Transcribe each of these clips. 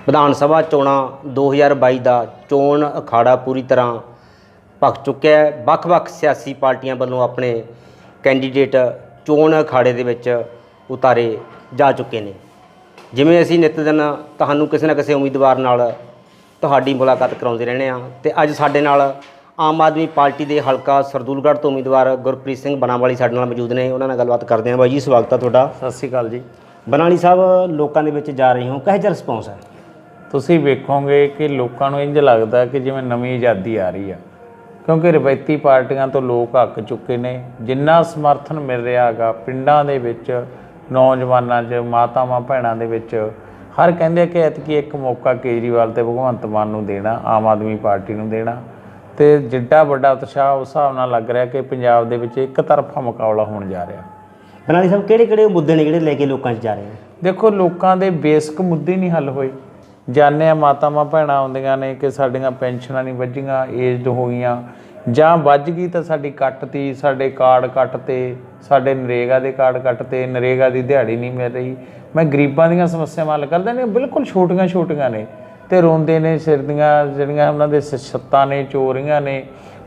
ਵਿਧਾਨ ਸਭਾ ਚੋਣਾਂ 2022 ਦਾ ਚੋਣ ਅਖਾੜਾ ਪੂਰੀ ਤਰ੍ਹਾਂ ਭਖ ਚੁੱਕਿਆ ਹੈ। ਵੱਖ-ਵੱਖ ਸਿਆਸੀ ਪਾਰਟੀਆਂ ਵੱਲੋਂ ਆਪਣੇ ਕੈਂਡੀਡੇਟ ਚੋਣ ਅਖਾੜੇ ਦੇ ਵਿੱਚ ਉਤਾਰੇ ਜਾ ਚੁੱਕੇ ਨੇ। ਜਿਵੇਂ ਅਸੀਂ ਨਿੱਤ ਦਿਨ ਤੁਹਾਨੂੰ ਕਿਸੇ ਨਾ ਕਿਸੇ ਉਮੀਦਵਾਰ ਨਾਲ ਤੁਹਾਡੀ ਮੁਲਾਕਾਤ ਕਰਾਉਂਦੇ ਰਹਿੰਦੇ ਹਾਂ, ਅਤੇ ਅੱਜ ਸਾਡੇ ਨਾਲ ਆਮ ਆਦਮੀ ਪਾਰਟੀ ਦੇ ਹਲਕਾ ਸਰਦੂਲਗੜ੍ਹ ਤੋਂ ਉਮੀਦਵਾਰ ਗੁਰਪ੍ਰੀਤ ਸਿੰਘ ਬਣਾਵਾਲੀ ਸਾਡੇ ਨਾਲ ਮੌਜੂਦ ਨੇ। ਉਹਨਾਂ ਨਾਲ ਗੱਲਬਾਤ ਕਰਦੇ ਹਾਂ। ਬਾਈ ਜੀ, ਸਵਾਗਤ ਹੈ ਤੁਹਾਡਾ। ਸਤਿ ਸ਼੍ਰੀ ਅਕਾਲ ਜੀ। ਬਣਾਲੀ ਸਾਹਿਬ, ਲੋਕਾਂ ਦੇ ਵਿੱਚ ਜਾ ਰਹੇ ਹੋ, ਕਿਹੋ ਜਿਹਾ ਰਿਸਪੌਂਸ ਹੈ? ਤੁਸੀਂ ਵੇਖੋਗੇ ਕਿ ਲੋਕਾਂ ਨੂੰ ਇੰਝ ਲੱਗਦਾ ਕਿ ਜਿਵੇਂ ਨਵੀਂ ਆਜ਼ਾਦੀ ਆ ਰਹੀ ਆ, ਕਿਉਂਕਿ ਰਵਾਇਤੀ ਪਾਰਟੀਆਂ ਤੋਂ ਲੋਕ ਅੱਕ ਚੁੱਕੇ ਨੇ। ਜਿੰਨਾ ਸਮਰਥਨ ਮਿਲ ਰਿਹਾ ਹੈਗਾ ਪਿੰਡਾਂ ਦੇ ਵਿੱਚ, ਨੌਜਵਾਨਾਂ 'ਚ, ਮਾਤਾਵਾਂ ਭੈਣਾਂ ਦੇ ਵਿੱਚ, ਹਰ ਕਹਿੰਦੇ ਕਿ ਐਤਕੀ ਇੱਕ ਮੌਕਾ ਕੇਜਰੀਵਾਲ ਅਤੇ ਭਗਵੰਤ ਮਾਨ ਨੂੰ ਦੇਣਾ, ਆਮ ਆਦਮੀ ਪਾਰਟੀ ਨੂੰ ਦੇਣਾ। ਅਤੇ ਜਿੱਡਾ ਵੱਡਾ ਉਤਸ਼ਾਹ ਉਸ ਹਿਸਾਬ ਨਾਲ ਲੱਗ ਰਿਹਾ ਕਿ ਪੰਜਾਬ ਦੇ ਵਿੱਚ ਇੱਕ ਤਰਫਾ ਮੁਕਾਬਲਾ ਹੋਣ ਜਾ ਰਿਹਾ। ਬਣਾਲੀ ਸਾਹਿਬ, ਕਿਹੜੇ ਮੁੱਦੇ ਨੇ ਜਿਹੜੇ ਲੈ ਕੇ ਲੋਕਾਂ 'ਚ ਜਾ ਰਹੇ ਨੇ? ਦੇਖੋ, ਲੋਕਾਂ ਦੇ ਬੇਸਿਕ ਮੁੱਦੇ ਨਹੀਂ ਹੱਲ ਹੋਏ। ਜਾਣਿਆ ਮਾਤਾਵਾਂ ਭੈਣਾਂ ਆਉਂਦੀਆਂ ਨੇ ਕਿ ਸਾਡੀਆਂ ਪੈਨਸ਼ਨਾਂ ਨਹੀਂ ਵੱਜੀਆਂ, ਏਜਡ ਹੋ ਗਈਆਂ, ਜਾਂ ਵੱਜ ਗਈ ਤਾਂ ਸਾਡੀ ਕੱਟਤੀ, ਸਾਡੇ ਕਾਰਡ ਕੱਟਤੇ, ਸਾਡੇ ਨਰੇਗਾ ਦੇ ਕਾਰਡ ਕੱਟਤੇ, ਨਰੇਗਾ ਦੀ ਦਿਹਾੜੀ ਨਹੀਂ ਮਿਲ ਰਹੀ। ਮੈਂ ਗਰੀਬਾਂ ਦੀਆਂ ਸਮੱਸਿਆਵਾਂ ਹੱਲ ਕਰਦਾ ਨੇ, ਬਿਲਕੁਲ ਛੋਟੀਆਂ ਨੇ, ਅਤੇ ਰੋਂਦੇ ਨੇ ਸਿਰ ਦੀਆਂ ਜਿਹੜੀਆਂ ਉਹਨਾਂ ਦੇ ਛੱਤਾਂ ਨੇ, ਚੋਰੀਆਂ ਨੇ,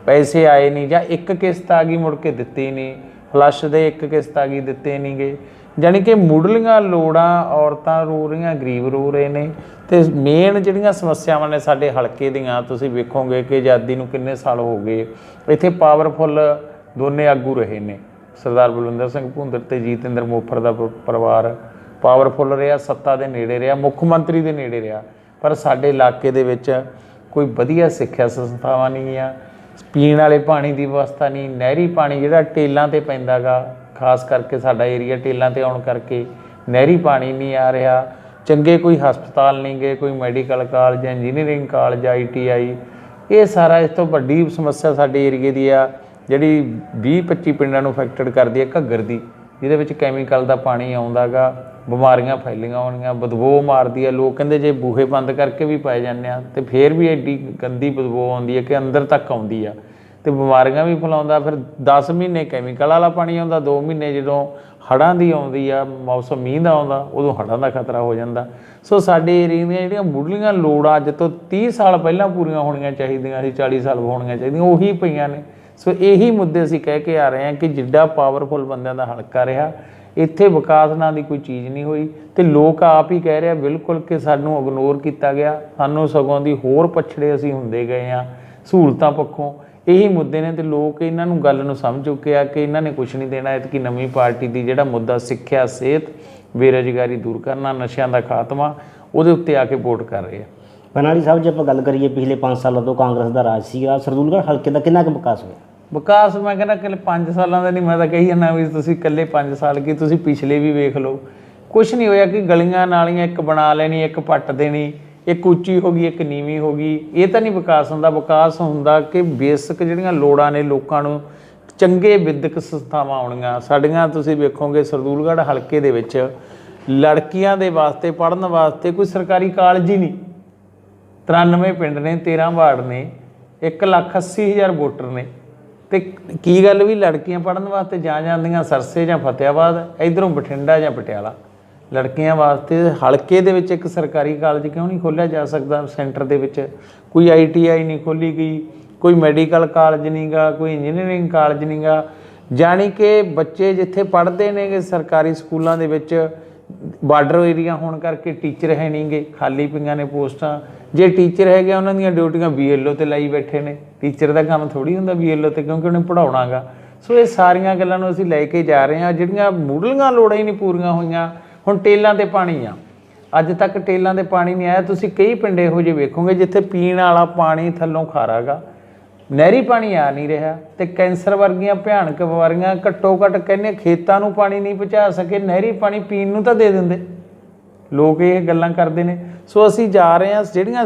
ਪੈਸੇ ਆਏ ਨਹੀਂ, ਜਾਂ ਇੱਕ ਕਿਸ਼ਤ ਆ ਗਈ ਮੁੜ ਕੇ ਦਿੱਤੀ ਨਹੀਂ, ਫਲੱਸ਼ ਦੇ ਇੱਕ ਕਿਸ਼ਤ ਆ ਗਈ ਦਿੱਤੇ ਨਹੀਂ ਗਏ। ਜਾਣੀ ਕਿ ਮੁੱਢਲੀਆਂ ਲੋੜਾਂ ਔਰਤਾਂ ਰੋ ਰਹੀਆਂ, ਗਰੀਬ ਰੋ ਰਹੇ ਨੇ। ਅਤੇ ਮੇਨ ਜਿਹੜੀਆਂ ਸਮੱਸਿਆਵਾਂ ਨੇ ਸਾਡੇ ਹਲਕੇ ਦੀਆਂ, ਤੁਸੀਂ ਵੇਖੋਗੇ ਕਿ ਆਜ਼ਾਦੀ ਨੂੰ ਕਿੰਨੇ ਸਾਲ ਹੋ ਗਏ। ਇੱਥੇ ਪਾਵਰਫੁੱਲ ਦੋਨੇ ਆਗੂ ਰਹੇ ਨੇ, ਸਰਦਾਰ ਬਲਵਿੰਦਰ ਸਿੰਘ ਭੁੰਦੜ ਅਤੇ ਜੀਤਿੰਦਰ ਮੋਫਰ ਦਾ ਪਰਿਵਾਰ ਪਾਵਰਫੁੱਲ ਰਿਹਾ, ਸੱਤਾ ਦੇ ਨੇੜੇ ਰਿਹਾ, ਮੁੱਖ ਮੰਤਰੀ ਦੇ ਨੇੜੇ ਰਿਹਾ। ਪਰ ਸਾਡੇ ਇਲਾਕੇ ਦੇ ਵਿੱਚ ਕੋਈ ਵਧੀਆ ਸਿੱਖਿਆ ਸੰਸਥਾਵਾਂ ਨਹੀਂ ਆ, ਪੀਣ ਵਾਲੇ ਪਾਣੀ ਦੀ ਵਿਵਸਥਾ ਨਹੀਂ, ਨਹਿਰੀ ਪਾਣੀ ਜਿਹੜਾ ਟੇਲਾਂ 'ਤੇ ਪੈਂਦਾ ਗਾ, ਖਾਸ ਕਰਕੇ ਸਾਡਾ ਏਰੀਆ ਟੇਲਾਂ 'ਤੇ ਆਉਣ ਕਰਕੇ ਨਹਿਰੀ ਪਾਣੀ ਨਹੀਂ ਆ ਰਿਹਾ। ਚੰਗੇ ਕੋਈ ਹਸਪਤਾਲ ਨਹੀਂ ਗਏ, ਕੋਈ medical college, engineering college, ITI। ਇਹ ਸਾਰਾ ਇਸ ਤੋਂ ਵੱਡੀ ਸਮੱਸਿਆ ਸਾਡੇ ਏਰੀਏ ਦੀ ਆ, ਜਿਹੜੀ 20-25 ਪਿੰਡਾਂ ਨੂੰ ਅਫੈਕਟਡ ਕਰਦੀ ਹੈ, ਘੱਗਰ ਦੀ, ਜਿਹਦੇ ਵਿੱਚ ਕੈਮੀਕਲ ਦਾ ਪਾਣੀ ਆਉਂਦਾ ਗਾ। ਬਿਮਾਰੀਆਂ ਫੈਲੀਆਂ ਹੋਣੀਆਂ, ਬਦਬੂ ਮਾਰਦੀ ਹੈ। ਲੋਕ ਕਹਿੰਦੇ ਜੇ ਬੂਹੇ ਬੰਦ ਕਰਕੇ ਵੀ ਪਾਏ ਜਾਂਦੇ ਆ ਅਤੇ ਫਿਰ ਵੀ ਐਡੀ ਗੰਦੀ ਬਦਬੂ ਆਉਂਦੀ ਹੈ ਕਿ ਅੰਦਰ ਤੱਕ ਆਉਂਦੀ ਆ, ਅਤੇ ਬਿਮਾਰੀਆਂ ਵੀ ਫੈਲਾਉਂਦਾ। ਫਿਰ 10 ਮਹੀਨੇ ਕੈਮੀਕਲ ਵਾਲਾ ਪਾਣੀ ਆਉਂਦਾ, 2 ਮਹੀਨੇ ਜਦੋਂ ਹੜ੍ਹਾਂ ਦੀ ਆਉਂਦੀ ਆ, ਮੌਸਮ ਮੀਂਹ ਦਾ ਆਉਂਦਾ, ਉਦੋਂ ਹੜ੍ਹਾਂ ਦਾ ਖਤਰਾ ਹੋ ਜਾਂਦਾ। ਸੋ ਸਾਡੇ ਏਰੀਏ ਦੀਆਂ ਜਿਹੜੀਆਂ ਮੁੱਢਲੀਆਂ ਲੋੜਾਂ ਅੱਜ ਤੋਂ 30 ਸਾਲ ਪਹਿਲਾਂ ਪੂਰੀਆਂ ਹੋਣੀਆਂ ਚਾਹੀਦੀਆਂ ਸੀ, 40 ਸਾਲ ਹੋਣੀਆਂ ਚਾਹੀਦੀਆਂ, ਉਹੀ ਪਈਆਂ ਨੇ। ਸੋ ਇਹੀ ਮੁੱਦੇ ਅਸੀਂ ਕਹਿ ਕੇ ਆ ਰਹੇ ਹਾਂ ਕਿ ਜਿੱਡਾ ਪਾਵਰਫੁੱਲ ਬੰਦਿਆਂ ਦਾ ਹਲਕਾ ਰਿਹਾ, ਇੱਥੇ ਵਿਕਾਸ ਨਾਂ ਦੀ ਕੋਈ ਚੀਜ਼ ਨਹੀਂ ਹੋਈ। ਅਤੇ ਲੋਕ ਆਪ ਹੀ ਕਹਿ ਰਹੇ ਬਿਲਕੁਲ ਕਿ ਸਾਨੂੰ ਇਗਨੋਰ ਕੀਤਾ ਗਿਆ, ਸਾਨੂੰ ਸਗੋਂ ਦੀ ਹੋਰ ਪਛੜੇ ਅਸੀਂ ਹੁੰਦੇ ਗਏ ਹਾਂ ਸਹੂਲਤਾਂ ਪੱਖੋਂ। ਇਹੀ ਮੁੱਦੇ ਨੇ, ਅਤੇ ਲੋਕ ਇਹਨਾਂ ਨੂੰ ਗੱਲ ਨੂੰ ਸਮਝ ਚੁੱਕੇ ਆ ਕਿ ਇਹਨਾਂ ਨੇ ਕੁਛ ਨਹੀਂ ਦੇਣਾ। ਐਤਕੀ ਨਵੀਂ ਪਾਰਟੀ ਦੀ ਜਿਹੜਾ ਮੁੱਦਾ ਸਿੱਖਿਆ, ਸਿਹਤ, ਬੇਰੁਜ਼ਗਾਰੀ ਦੂਰ ਕਰਨਾ, ਨਸ਼ਿਆਂ ਦਾ ਖਾਤਮਾ, ਉਹਦੇ ਉੱਤੇ ਆ ਕੇ ਵੋਟ ਕਰ ਰਹੇ ਆ। ਬਣਾਲੀ ਸਾਹਿਬ, ਜੇ ਆਪਾਂ ਗੱਲ ਕਰੀਏ ਪਿਛਲੇ 5 ਸਾਲਾਂ ਤੋਂ ਕਾਂਗਰਸ ਦਾ ਰਾਜ ਸੀਗਾ, ਸਰਦੂਲਗੜ੍ਹ ਹਲਕੇ ਦਾ ਕਿੰਨਾ ਕੁ ਵਿਕਾਸ ਹੋਇਆ? ਵਿਕਾਸ ਮੈਂ ਕਹਿੰਦਾ ਇਕੱਲੇ 5 ਸਾਲਾਂ ਦਾ ਨਹੀਂ, ਮੈਂ ਤਾਂ ਕਹੀ ਜਾਂਦਾ ਵੀ ਤੁਸੀਂ ਇਕੱਲੇ 5 ਸਾਲ ਕੀ, ਤੁਸੀਂ ਪਿਛਲੇ ਵੀ ਵੇਖ ਲਓ। ਕੁਛ ਨਹੀਂ ਹੋਇਆ ਕਿ ਗਲੀਆਂ ਨਾਲੀਆਂ ਇੱਕ ਬਣਾ ਲੈਣੀ, ਇੱਕ ਪੱਟ ਦੇਣੀ, ਇੱਕ ਉੱਚੀ ਹੋ ਗਈ, ਇੱਕ ਨੀਵੀਂ ਹੋ ਗਈ। ਇਹ ਤਾਂ ਨਹੀਂ ਵਿਕਾਸ ਹੁੰਦਾ। ਵਿਕਾਸ ਹੁੰਦਾ ਕਿ ਬੇਸਿਕ ਜਿਹੜੀਆਂ ਲੋੜਾਂ ਨੇ ਲੋਕਾਂ ਨੂੰ, ਚੰਗੇ ਵਿਦਿਅਕ ਸੰਸਥਾਵਾਂ ਆਉਣੀਆਂ ਸਾਡੀਆਂ। ਤੁਸੀਂ ਵੇਖੋਗੇ ਸਰਦੂਲਗੜ੍ਹ ਹਲਕੇ ਦੇ ਵਿੱਚ ਲੜਕੀਆਂ ਦੇ ਵਾਸਤੇ, ਪੜ੍ਹਨ ਵਾਸਤੇ ਕੋਈ ਸਰਕਾਰੀ ਕਾਲਜ ਹੀ ਨਹੀਂ। 93 ਪਿੰਡ ਨੇ, 13 ਵਾਰਡ ਨੇ, 1,80,000 ਵੋਟਰ ਨੇ, ਅਤੇ ਕੀ ਗੱਲ ਵੀ ਲੜਕੀਆਂ ਪੜ੍ਹਨ ਵਾਸਤੇ ਜਾਂਦੀਆਂ ਸਰਸੇ ਜਾਂ ਫਤਿਆਬਾਦ, ਇੱਧਰੋਂ ਬਠਿੰਡਾ ਜਾਂ ਪਟਿਆਲਾ। ਲੜਕੀਆਂ ਵਾਸਤੇ ਹਲਕੇ ਦੇ ਵਿੱਚ ਇੱਕ ਸਰਕਾਰੀ ਕਾਲਜ ਕਿਉਂ ਨਹੀਂ ਖੋਲ੍ਹਿਆ ਜਾ ਸਕਦਾ? ਸੈਂਟਰ ਦੇ ਵਿੱਚ ਕੋਈ ITI ਨਹੀਂ ਖੋਲ੍ਹੀ ਗਈ, ਕੋਈ ਮੈਡੀਕਲ ਕਾਲਜ ਨਹੀਂ ਗਾ, ਕੋਈ ਇੰਜੀਨੀਅਰਿੰਗ ਕਾਲਜ ਨਹੀਂ ਗਾ। ਜਾਣੀ ਕਿ ਬੱਚੇ ਜਿੱਥੇ ਪੜ੍ਹਦੇ ਨੇਗੇ ਸਰਕਾਰੀ ਸਕੂਲਾਂ ਦੇ ਵਿੱਚ, ਬਾਰਡਰ ਏਰੀਆ ਹੋਣ ਕਰਕੇ ਟੀਚਰ ਹੈ ਨਹੀਂ ਗੇ, ਖਾਲੀ ਪਈਆਂ ਨੇ ਪੋਸਟਾਂ। ਜੇ ਟੀਚਰ ਹੈਗੇ ਉਹਨਾਂ ਦੀਆਂ ਡਿਊਟੀਆਂ BLO 'ਤੇ ਲਾਈ ਬੈਠੇ ਨੇ। ਟੀਚਰ ਦਾ ਕੰਮ ਥੋੜ੍ਹੀ ਹੁੰਦਾ BLO 'ਤੇ, ਕਿਉਂਕਿ ਉਹਨੇ ਪੜ੍ਹਾਉਣਾ ਗਾ। ਸੋ ਇਹ ਸਾਰੀਆਂ ਗੱਲਾਂ ਨੂੰ ਅਸੀਂ ਲੈ ਕੇ ਜਾ ਰਹੇ ਹਾਂ। ਜਿਹੜੀਆਂ ਮੁੱਢਲੀਆਂ ਲੋੜਾਂ ਹੀ ਨਹੀਂ ਪੂਰੀਆਂ ਹੋਈਆਂ। ਹੁਣ ਟੇਲਾਂ 'ਤੇ ਪਾਣੀ ਆ, ਅੱਜ ਤੱਕ ਟੇਲਾਂ 'ਤੇ ਪਾਣੀ ਨਹੀਂ ਆਇਆ। ਤੁਸੀਂ ਕਈ ਪਿੰਡ ਇਹੋ ਜਿਹੇ ਵੇਖੋਗੇ ਜਿੱਥੇ ਪੀਣ ਵਾਲਾ ਪਾਣੀ ਥੱਲੋਂ ਖਾਰਾ ਗਾ, ਨਹਿਰੀ ਪਾਣੀ ਆ ਨਹੀਂ ਰਿਹਾ। ਅਤੇ ਕੈਂਸਰ ਵਰਗੀਆਂ ਭਿਆਨਕ ਬਿਮਾਰੀਆਂ, ਘੱਟੋ ਘੱਟ ਕਹਿੰਦੇ ਖੇਤਾਂ ਨੂੰ ਪਾਣੀ ਨਹੀਂ ਪਹੁੰਚਾ ਸਕੇ, ਨਹਿਰੀ ਪਾਣੀ ਪੀਣ ਨੂੰ ਤਾਂ ਦੇ ਦਿੰਦੇ। ਲੋਕ ਇਹ ਗੱਲਾਂ ਕਰਦੇ ਨੇ। ਸੋ ਅਸੀਂ ਜਾ ਰਹੇ ਹਾਂ, ਜਿਹੜੀਆਂ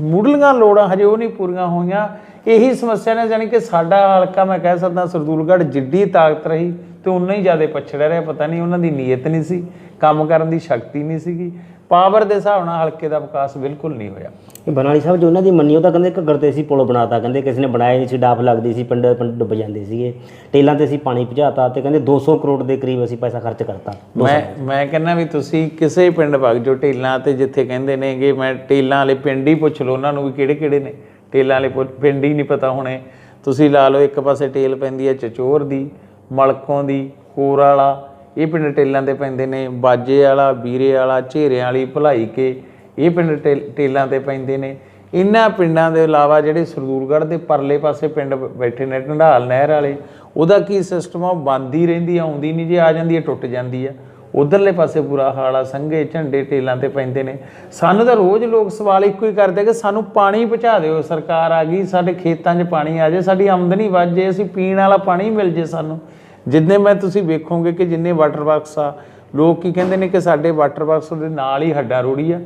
ਮੁੱਢਲੀਆਂ ਲੋੜਾਂ ਹਜੇ ਉਹ ਨਹੀਂ ਪੂਰੀਆਂ ਹੋਈਆਂ। ਇਹੀ ਸਮੱਸਿਆ ਨੇ। ਜਾਣੀ ਕਿ ਸਾਡਾ ਹਲਕਾ, ਮੈਂ ਕਹਿ ਸਕਦਾ ਸਰਦੂਲਗੜ੍ਹ ਜਿੱਡੀ ਤਾਕਤ ਰਹੀ ਤੇ ਉਨਾ ਹੀ ਜ਼ਿਆਦਾ ਪਛੜਿਆ ਰਿਹਾ। ਪਤਾ ਨਹੀਂ ਉਹਨਾਂ ਦੀ ਨੀਅਤ ਨਹੀਂ ਸੀ, ਕੰਮ ਕਰਨ ਦੀ ਸ਼ਕਤੀ ਨਹੀਂ ਸੀਗੀ, ਪਾਵਰ ਦੇ ਹਿਸਾਬ ਨਾਲ ਹਲਕੇ ਦਾ ਵਿਕਾਸ ਬਿਲਕੁਲ ਨਹੀਂ ਹੋਇਆ। ਇਹ ਬਨਾਲੀ ਸਾਹਿਬ ਜੋ ਉਹਨਾਂ ਦੀ ਮੰਨੀ ਉਹ ਤਾਂ ਕਹਿੰਦੇ ਘੱਗਰ ਤੇ ਅਸੀਂ ਪੁਲ ਬਣਾਤਾ, ਕਹਿੰਦੇ ਕਿਸੇ ਨੇ ਬਣਾਇਆ ਨਹੀਂ ਸੀ, ਡਾਫ ਲੱਗਦੀ ਸੀ, ਪਿੰਡ ਪਿੰਡ ਡੁੱਬ ਜਾਂਦੇ ਸੀਗੇ, ਟੇਲਾਂ ਤੇ ਅਸੀਂ ਪਾਣੀ ਭਜਾਤਾ ਤੇ ਕਹਿੰਦੇ 200 ਕਰੋੜ ਦੇ ਕਰੀਬ ਅਸੀਂ ਪੈਸਾ ਖਰਚ ਕਰਤਾ। ਮੈਂ ਕਹਿੰਦਾ ਵੀ ਤੁਸੀਂ ਕਿਸੇ ਪਿੰਡ ਵਗ ਜੋ ਟੇਲਾਂ ਤੇ, ਜਿੱਥੇ ਕਹਿੰਦੇ ਨੇ ਕਿ ਮੈਂ ਟੇਲਾਂ ਵਾਲੇ ਪਿੰਡ ਹੀ ਪੁੱਛ ਲਓ ਉਹਨਾਂ ਨੂੰ ਵੀ ਕਿਹੜੇ ਕਿਹੜੇ ਨੇ ਟੇਲਾਂ ਵਾਲੇ ਪਿੰਡ ਹੀ ਨਹੀਂ ਪਤਾ ਹੋਣੇ। ਤੁਸੀਂ ਲਾ ਲਓ ਇੱਕ ਪਾਸੇ ਟੇਲ ਪੈਂਦੀ ਹੈ ਚਚੋਰ ਦੀ, ਮਲਕੋਂ ਦੀ, ਕੋਰ ਵਾਲਾ, ਇਹ ਪਿੰਡ ਟੇਲਾਂ ਤੇ ਪੈਂਦੇ ਨੇ, ਬਾਜੇ ਵਾਲਾ, ਵੀਰੇ ਵਾਲਾ, ਝੇਰਿਆਂ ਵਾਲੀ, ਭਲਾਈ ਕੇ, ਇਹ ਪਿੰਡ ਟੇਲਾਂ ਤੇ ਪੈਂਦੇ ਨੇ। ਇਹਨਾਂ ਪਿੰਡਾਂ ਦੇ ਇਲਾਵਾ ਜਿਹੜੇ ਸਰਦੂਲਗੜ੍ਹ ਦੇ ਪਰਲੇ ਪਾਸੇ ਪਿੰਡ ਬੈਠੇ ਨੇ ਢੰਡਾਲ ਨਹਿਰ ਵਾਲੇ, ਉਹਦਾ ਕੀ ਸਿਸਟਮ ਆ? ਉਹ ਬੰਦ ਹੀ ਰਹਿੰਦੀ ਆ, ਆਉਂਦੀ ਨਹੀਂ, ਜੇ ਆ ਜਾਂਦੀ ਹੈ ਟੁੱਟ ਜਾਂਦੀ ਆ। ਉਧਰਲੇ ਪਾਸੇ ਬੁਰਾ ਹਾਲ ਆ, ਸੰਘੇ ਝੰਡੇ ਟੇਲਾਂ ਤੇ ਪੈਂਦੇ ਨੇ। ਸਾਨੂੰ ਤਾਂ ਰੋਜ਼ ਲੋਕ ਸਵਾਲ ਇੱਕੋ ਹੀ ਕਰਦੇ ਕਿ ਸਾਨੂੰ ਪਾਣੀ ਪਹੁੰਚਾ ਦਿਓ, ਸਰਕਾਰ ਆ ਗਈ, ਸਾਡੇ ਖੇਤਾਂ 'ਚ ਪਾਣੀ ਆ ਜਾਏ, ਸਾਡੀ ਆਮਦਨੀ ਵੱਧ ਜਾਏ, ਅਸੀਂ ਪੀਣ ਵਾਲਾ ਪਾਣੀ ਮਿਲ ਜੇ ਸਾਨੂੰ। ਜਿੰਨੇ ਮੈਂ ਤੁਸੀਂ ਵੇਖੋਗੇ ਕਿ ਜਿੰਨੇ ਵਾਟਰ ਵਰਕਸ ਆ, ਲੋਕ ਕੀ ਕਹਿੰਦੇ ਨੇ ਕਿ ਸਾਡੇ ਵਾਟਰ ਵਰਕਸ ਦੇ ਨਾਲ ਹੀ ਹੱਡਾਂ ਰੋੜੀ ਆ,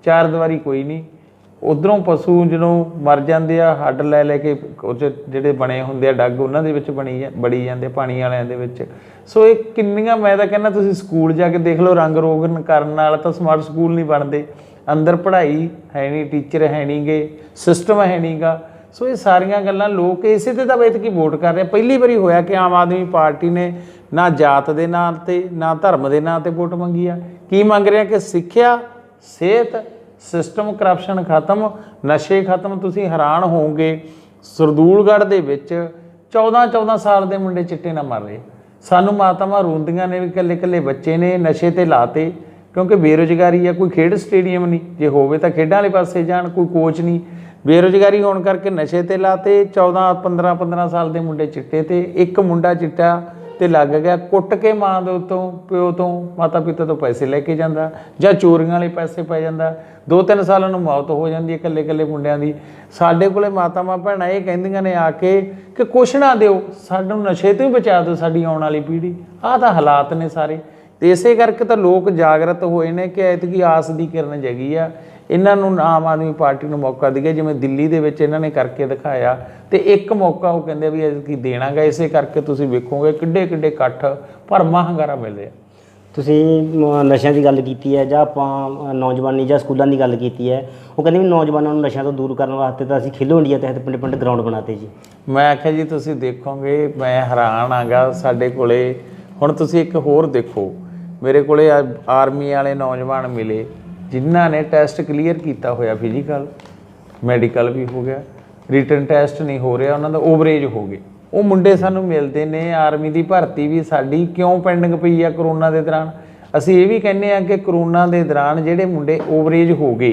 ਚਾਰ ਦੀਵਾਰੀ ਕੋਈ ਨਹੀਂ। ਉੱਧਰੋਂ ਪਸ਼ੂ ਜਦੋਂ ਮਰ ਜਾਂਦੇ ਆ, ਹੱਡ ਲੈ ਲੈ ਕੇ ਉਹ 'ਚ ਜਿਹੜੇ ਬਣੇ ਹੁੰਦੇ ਆ ਡੱਗ, ਉਹਨਾਂ ਦੇ ਵਿੱਚ ਬੜੀ ਜਾਂਦੇ ਪਾਣੀ ਵਾਲਿਆਂ ਦੇ ਵਿੱਚ। ਸੋ ਇਹ ਕਿੰਨੀਆਂ, ਮੈਂ ਤਾਂ ਕਹਿੰਦਾ ਤੁਸੀਂ ਸਕੂਲ ਜਾ ਕੇ ਦੇਖ ਲਓ, ਰੰਗ ਰੋਗਨ ਕਰਨ ਨਾਲ ਤਾਂ ਸਮਾਰਟ ਸਕੂਲ ਨਹੀਂ ਬਣਦੇ। ਅੰਦਰ ਪੜ੍ਹਾਈ ਹੈ ਨਹੀਂ, ਟੀਚਰ ਹੈ ਨਹੀਂ ਗੇ, ਸਿਸਟਮ ਹੈ ਨਹੀਂ ਗਾ। ਸੋ ਇਹ ਸਾਰੀਆਂ ਗੱਲਾਂ ਲੋਕ ਇਸੇ ਤੇ ਤਾਂ ਐਤਕੀ ਵੋਟ ਕਰ ਰਹੇ। ਪਹਿਲੀ ਵਾਰੀ ਹੋਇਆ ਕਿ ਆਮ ਆਦਮੀ ਪਾਰਟੀ ਨੇ ਨਾ ਜਾਤ ਦੇ ਨਾਂ 'ਤੇ ਨਾ ਧਰਮ ਦੇ ਨਾਂ 'ਤੇ ਵੋਟ ਮੰਗੀ ਆ। ਕੀ ਮੰਗ ਰਿਹਾ ਕਿ ਸਿੱਖਿਆ, ਸਿਹਤ, ਸਿਸਟਮ, ਕਰਪਸ਼ਨ ਖਤਮ, ਨਸ਼ੇ ਖਤਮ। ਤੁਸੀਂ ਹੈਰਾਨ ਹੋਵੋਗੇ ਸਰਦੂਲਗੜ੍ਹ ਦੇ ਵਿੱਚ 14-14 ਸਾਲ ਦੇ ਮੁੰਡੇ ਚਿੱਟੇ ਨਾਲ ਮਰ ਰਹੇ। ਸਾਨੂੰ ਮਾਤਾਵਾਂ ਰੋਂਦੀਆਂ ਨੇ ਵੀ ਇਕੱਲੇ ਇਕੱਲੇ ਬੱਚੇ ਨੇ ਨਸ਼ੇ 'ਤੇ ਲਾਤੇ, ਕਿਉਂਕਿ ਬੇਰੁਜ਼ਗਾਰੀ ਆ। ਕੋਈ ਖੇਡ ਸਟੇਡੀਅਮ ਨਹੀਂ, ਜੇ ਹੋਵੇ ਤਾਂ ਖੇਡਾਂ ਵਾਲੇ ਪਾਸੇ ਜਾਣ, ਕੋਈ ਕੋਚ ਨਹੀਂ। ਬੇਰੁਜ਼ਗਾਰੀ ਹੋਣ ਕਰਕੇ ਨਸ਼ੇ 'ਤੇ ਲਾਤੇ। 14-15 ਸਾਲ ਦੇ ਮੁੰਡੇ ਚਿੱਟੇ 'ਤੇ। ਇੱਕ ਮੁੰਡਾ ਚਿੱਟਾ 'ਤੇ ਲੱਗ ਗਿਆ, ਕੁੱਟ ਕੇ ਮਾਂ ਦੇ ਉੱਤੋਂ, ਪਿਓ ਤੋਂ, ਮਾਤਾ ਪਿਤਾ ਤੋਂ ਪੈਸੇ ਲੈ ਕੇ ਜਾਂਦਾ, ਜਾਂ ਚੋਰੀਆਂ ਵਾਲੇ ਪੈਸੇ ਪੈ ਜਾਂਦਾ। 2-3 ਸਾਲਾਂ ਨੂੰ ਮੌਤ ਹੋ ਜਾਂਦੀ ਹੈ ਇਕੱਲੇ ਇਕੱਲੇ ਮੁੰਡਿਆਂ ਦੀ। ਸਾਡੇ ਕੋਲੇ ਮਾਤਾਵਾਂ ਭੈਣਾਂ ਇਹ ਕਹਿੰਦੀਆਂ ਨੇ ਆ ਕੇ ਕਿ ਕੁਛ ਨਾ ਦਿਓ, ਸਾਨੂੰ ਨਸ਼ੇ ਤੋਂ ਹੀ ਬਚਾ ਦਿਓ ਸਾਡੀ ਆਉਣ ਵਾਲੀ ਪੀੜ੍ਹੀ। ਆਹ ਤਾਂ ਹਾਲਾਤ ਨੇ ਸਾਰੇ। ਅਤੇ ਇਸੇ ਕਰਕੇ ਤਾਂ ਲੋਕ ਜਾਗਰਤ ਹੋਏ ਨੇ ਕਿ ਐਤਕੀ ਆਸ ਦੀ ਕਿਰਨ ਜਗੀ ਆ। ਇਹਨਾਂ ਨੂੰ ਆਮ ਆਦਮੀ ਪਾਰਟੀ ਨੂੰ ਮੌਕਾ ਦਿਆ, ਜਿਵੇਂ ਦਿੱਲੀ ਦੇ ਵਿੱਚ ਇਹਨਾਂ ਨੇ ਕਰਕੇ ਦਿਖਾਇਆ। ਅਤੇ ਇੱਕ ਮੌਕਾ ਉਹ ਕਹਿੰਦੇ ਵੀ ਐਤਕੀ ਦੇਣਾਗਾ। ਇਸੇ ਕਰਕੇ ਤੁਸੀਂ ਵੇਖੋਗੇ ਕਿੱਡੇ ਕਿੱਡੇ ਇਕੱਠ, ਭਰਮਾ ਹੰਗਾਰਾ ਮਿਲ ਰਿਹਾ। ਤੁਸੀਂ ਨਸ਼ਿਆਂ ਦੀ ਗੱਲ ਕੀਤੀ ਹੈ, ਜਾਂ ਆਪਾਂ ਨੌਜਵਾਨੀ ਜਾਂ ਸਕੂਲਾਂ ਦੀ ਗੱਲ ਕੀਤੀ ਹੈ। ਉਹ ਕਹਿੰਦੇ ਵੀ ਨੌਜਵਾਨਾਂ ਨੂੰ ਨਸ਼ਿਆਂ ਤੋਂ ਦੂਰ ਕਰਨ ਵਾਸਤੇ ਤਾਂ ਅਸੀਂ ਖੇਲੋ ਇੰਡੀਆ ਤਹਿਤ ਪਿੰਡ ਪਿੰਡ ਗਰਾਊਂਡ ਬਣਾਤੇ ਜੀ। ਮੈਂ ਆਖਿਆ ਜੀ ਤੁਸੀਂ ਦੇਖੋਗੇ, ਮੈਂ ਹੈਰਾਨ ਆਂਗਾ। ਸਾਡੇ ਕੋਲੇ ਹੁਣ ਤੁਸੀਂ ਇੱਕ ਹੋਰ ਦੇਖੋ, ਮੇਰੇ ਕੋਲੇ ਆਰਮੀ ਵਾਲੇ ਨੌਜਵਾਨ ਮਿਲੇ ਜਿਨ੍ਹਾਂ ਨੇ ਟੈਸਟ ਕਲੀਅਰ ਕੀਤਾ ਹੋਇਆ, ਫਿਜ਼ੀਕਲ ਮੈਡੀਕਲ ਵੀ ਹੋ ਗਿਆ, ਰਿਟਨ ਟੈਸਟ ਨਹੀਂ ਹੋ ਰਿਹਾ ਉਹਨਾਂ ਦਾ, ਓਵਰੇਜ ਹੋ ਗਏ। ਉਹ ਮੁੰਡੇ ਸਾਨੂੰ ਮਿਲਦੇ ਨੇ। ਆਰਮੀ ਦੀ ਭਰਤੀ ਵੀ ਸਾਡੀ ਕਿਉਂ ਪੈਂਡਿੰਗ ਪਈ ਆ ਕਰੋਨਾ ਦੇ ਦੌਰਾਨ? ਅਸੀਂ ਇਹ ਵੀ ਕਹਿੰਦੇ ਹਾਂ ਕਿ ਕਰੋਨਾ ਦੇ ਦੌਰਾਨ ਜਿਹੜੇ ਮੁੰਡੇ ਓਵਰੇਜ ਹੋ ਗਏ,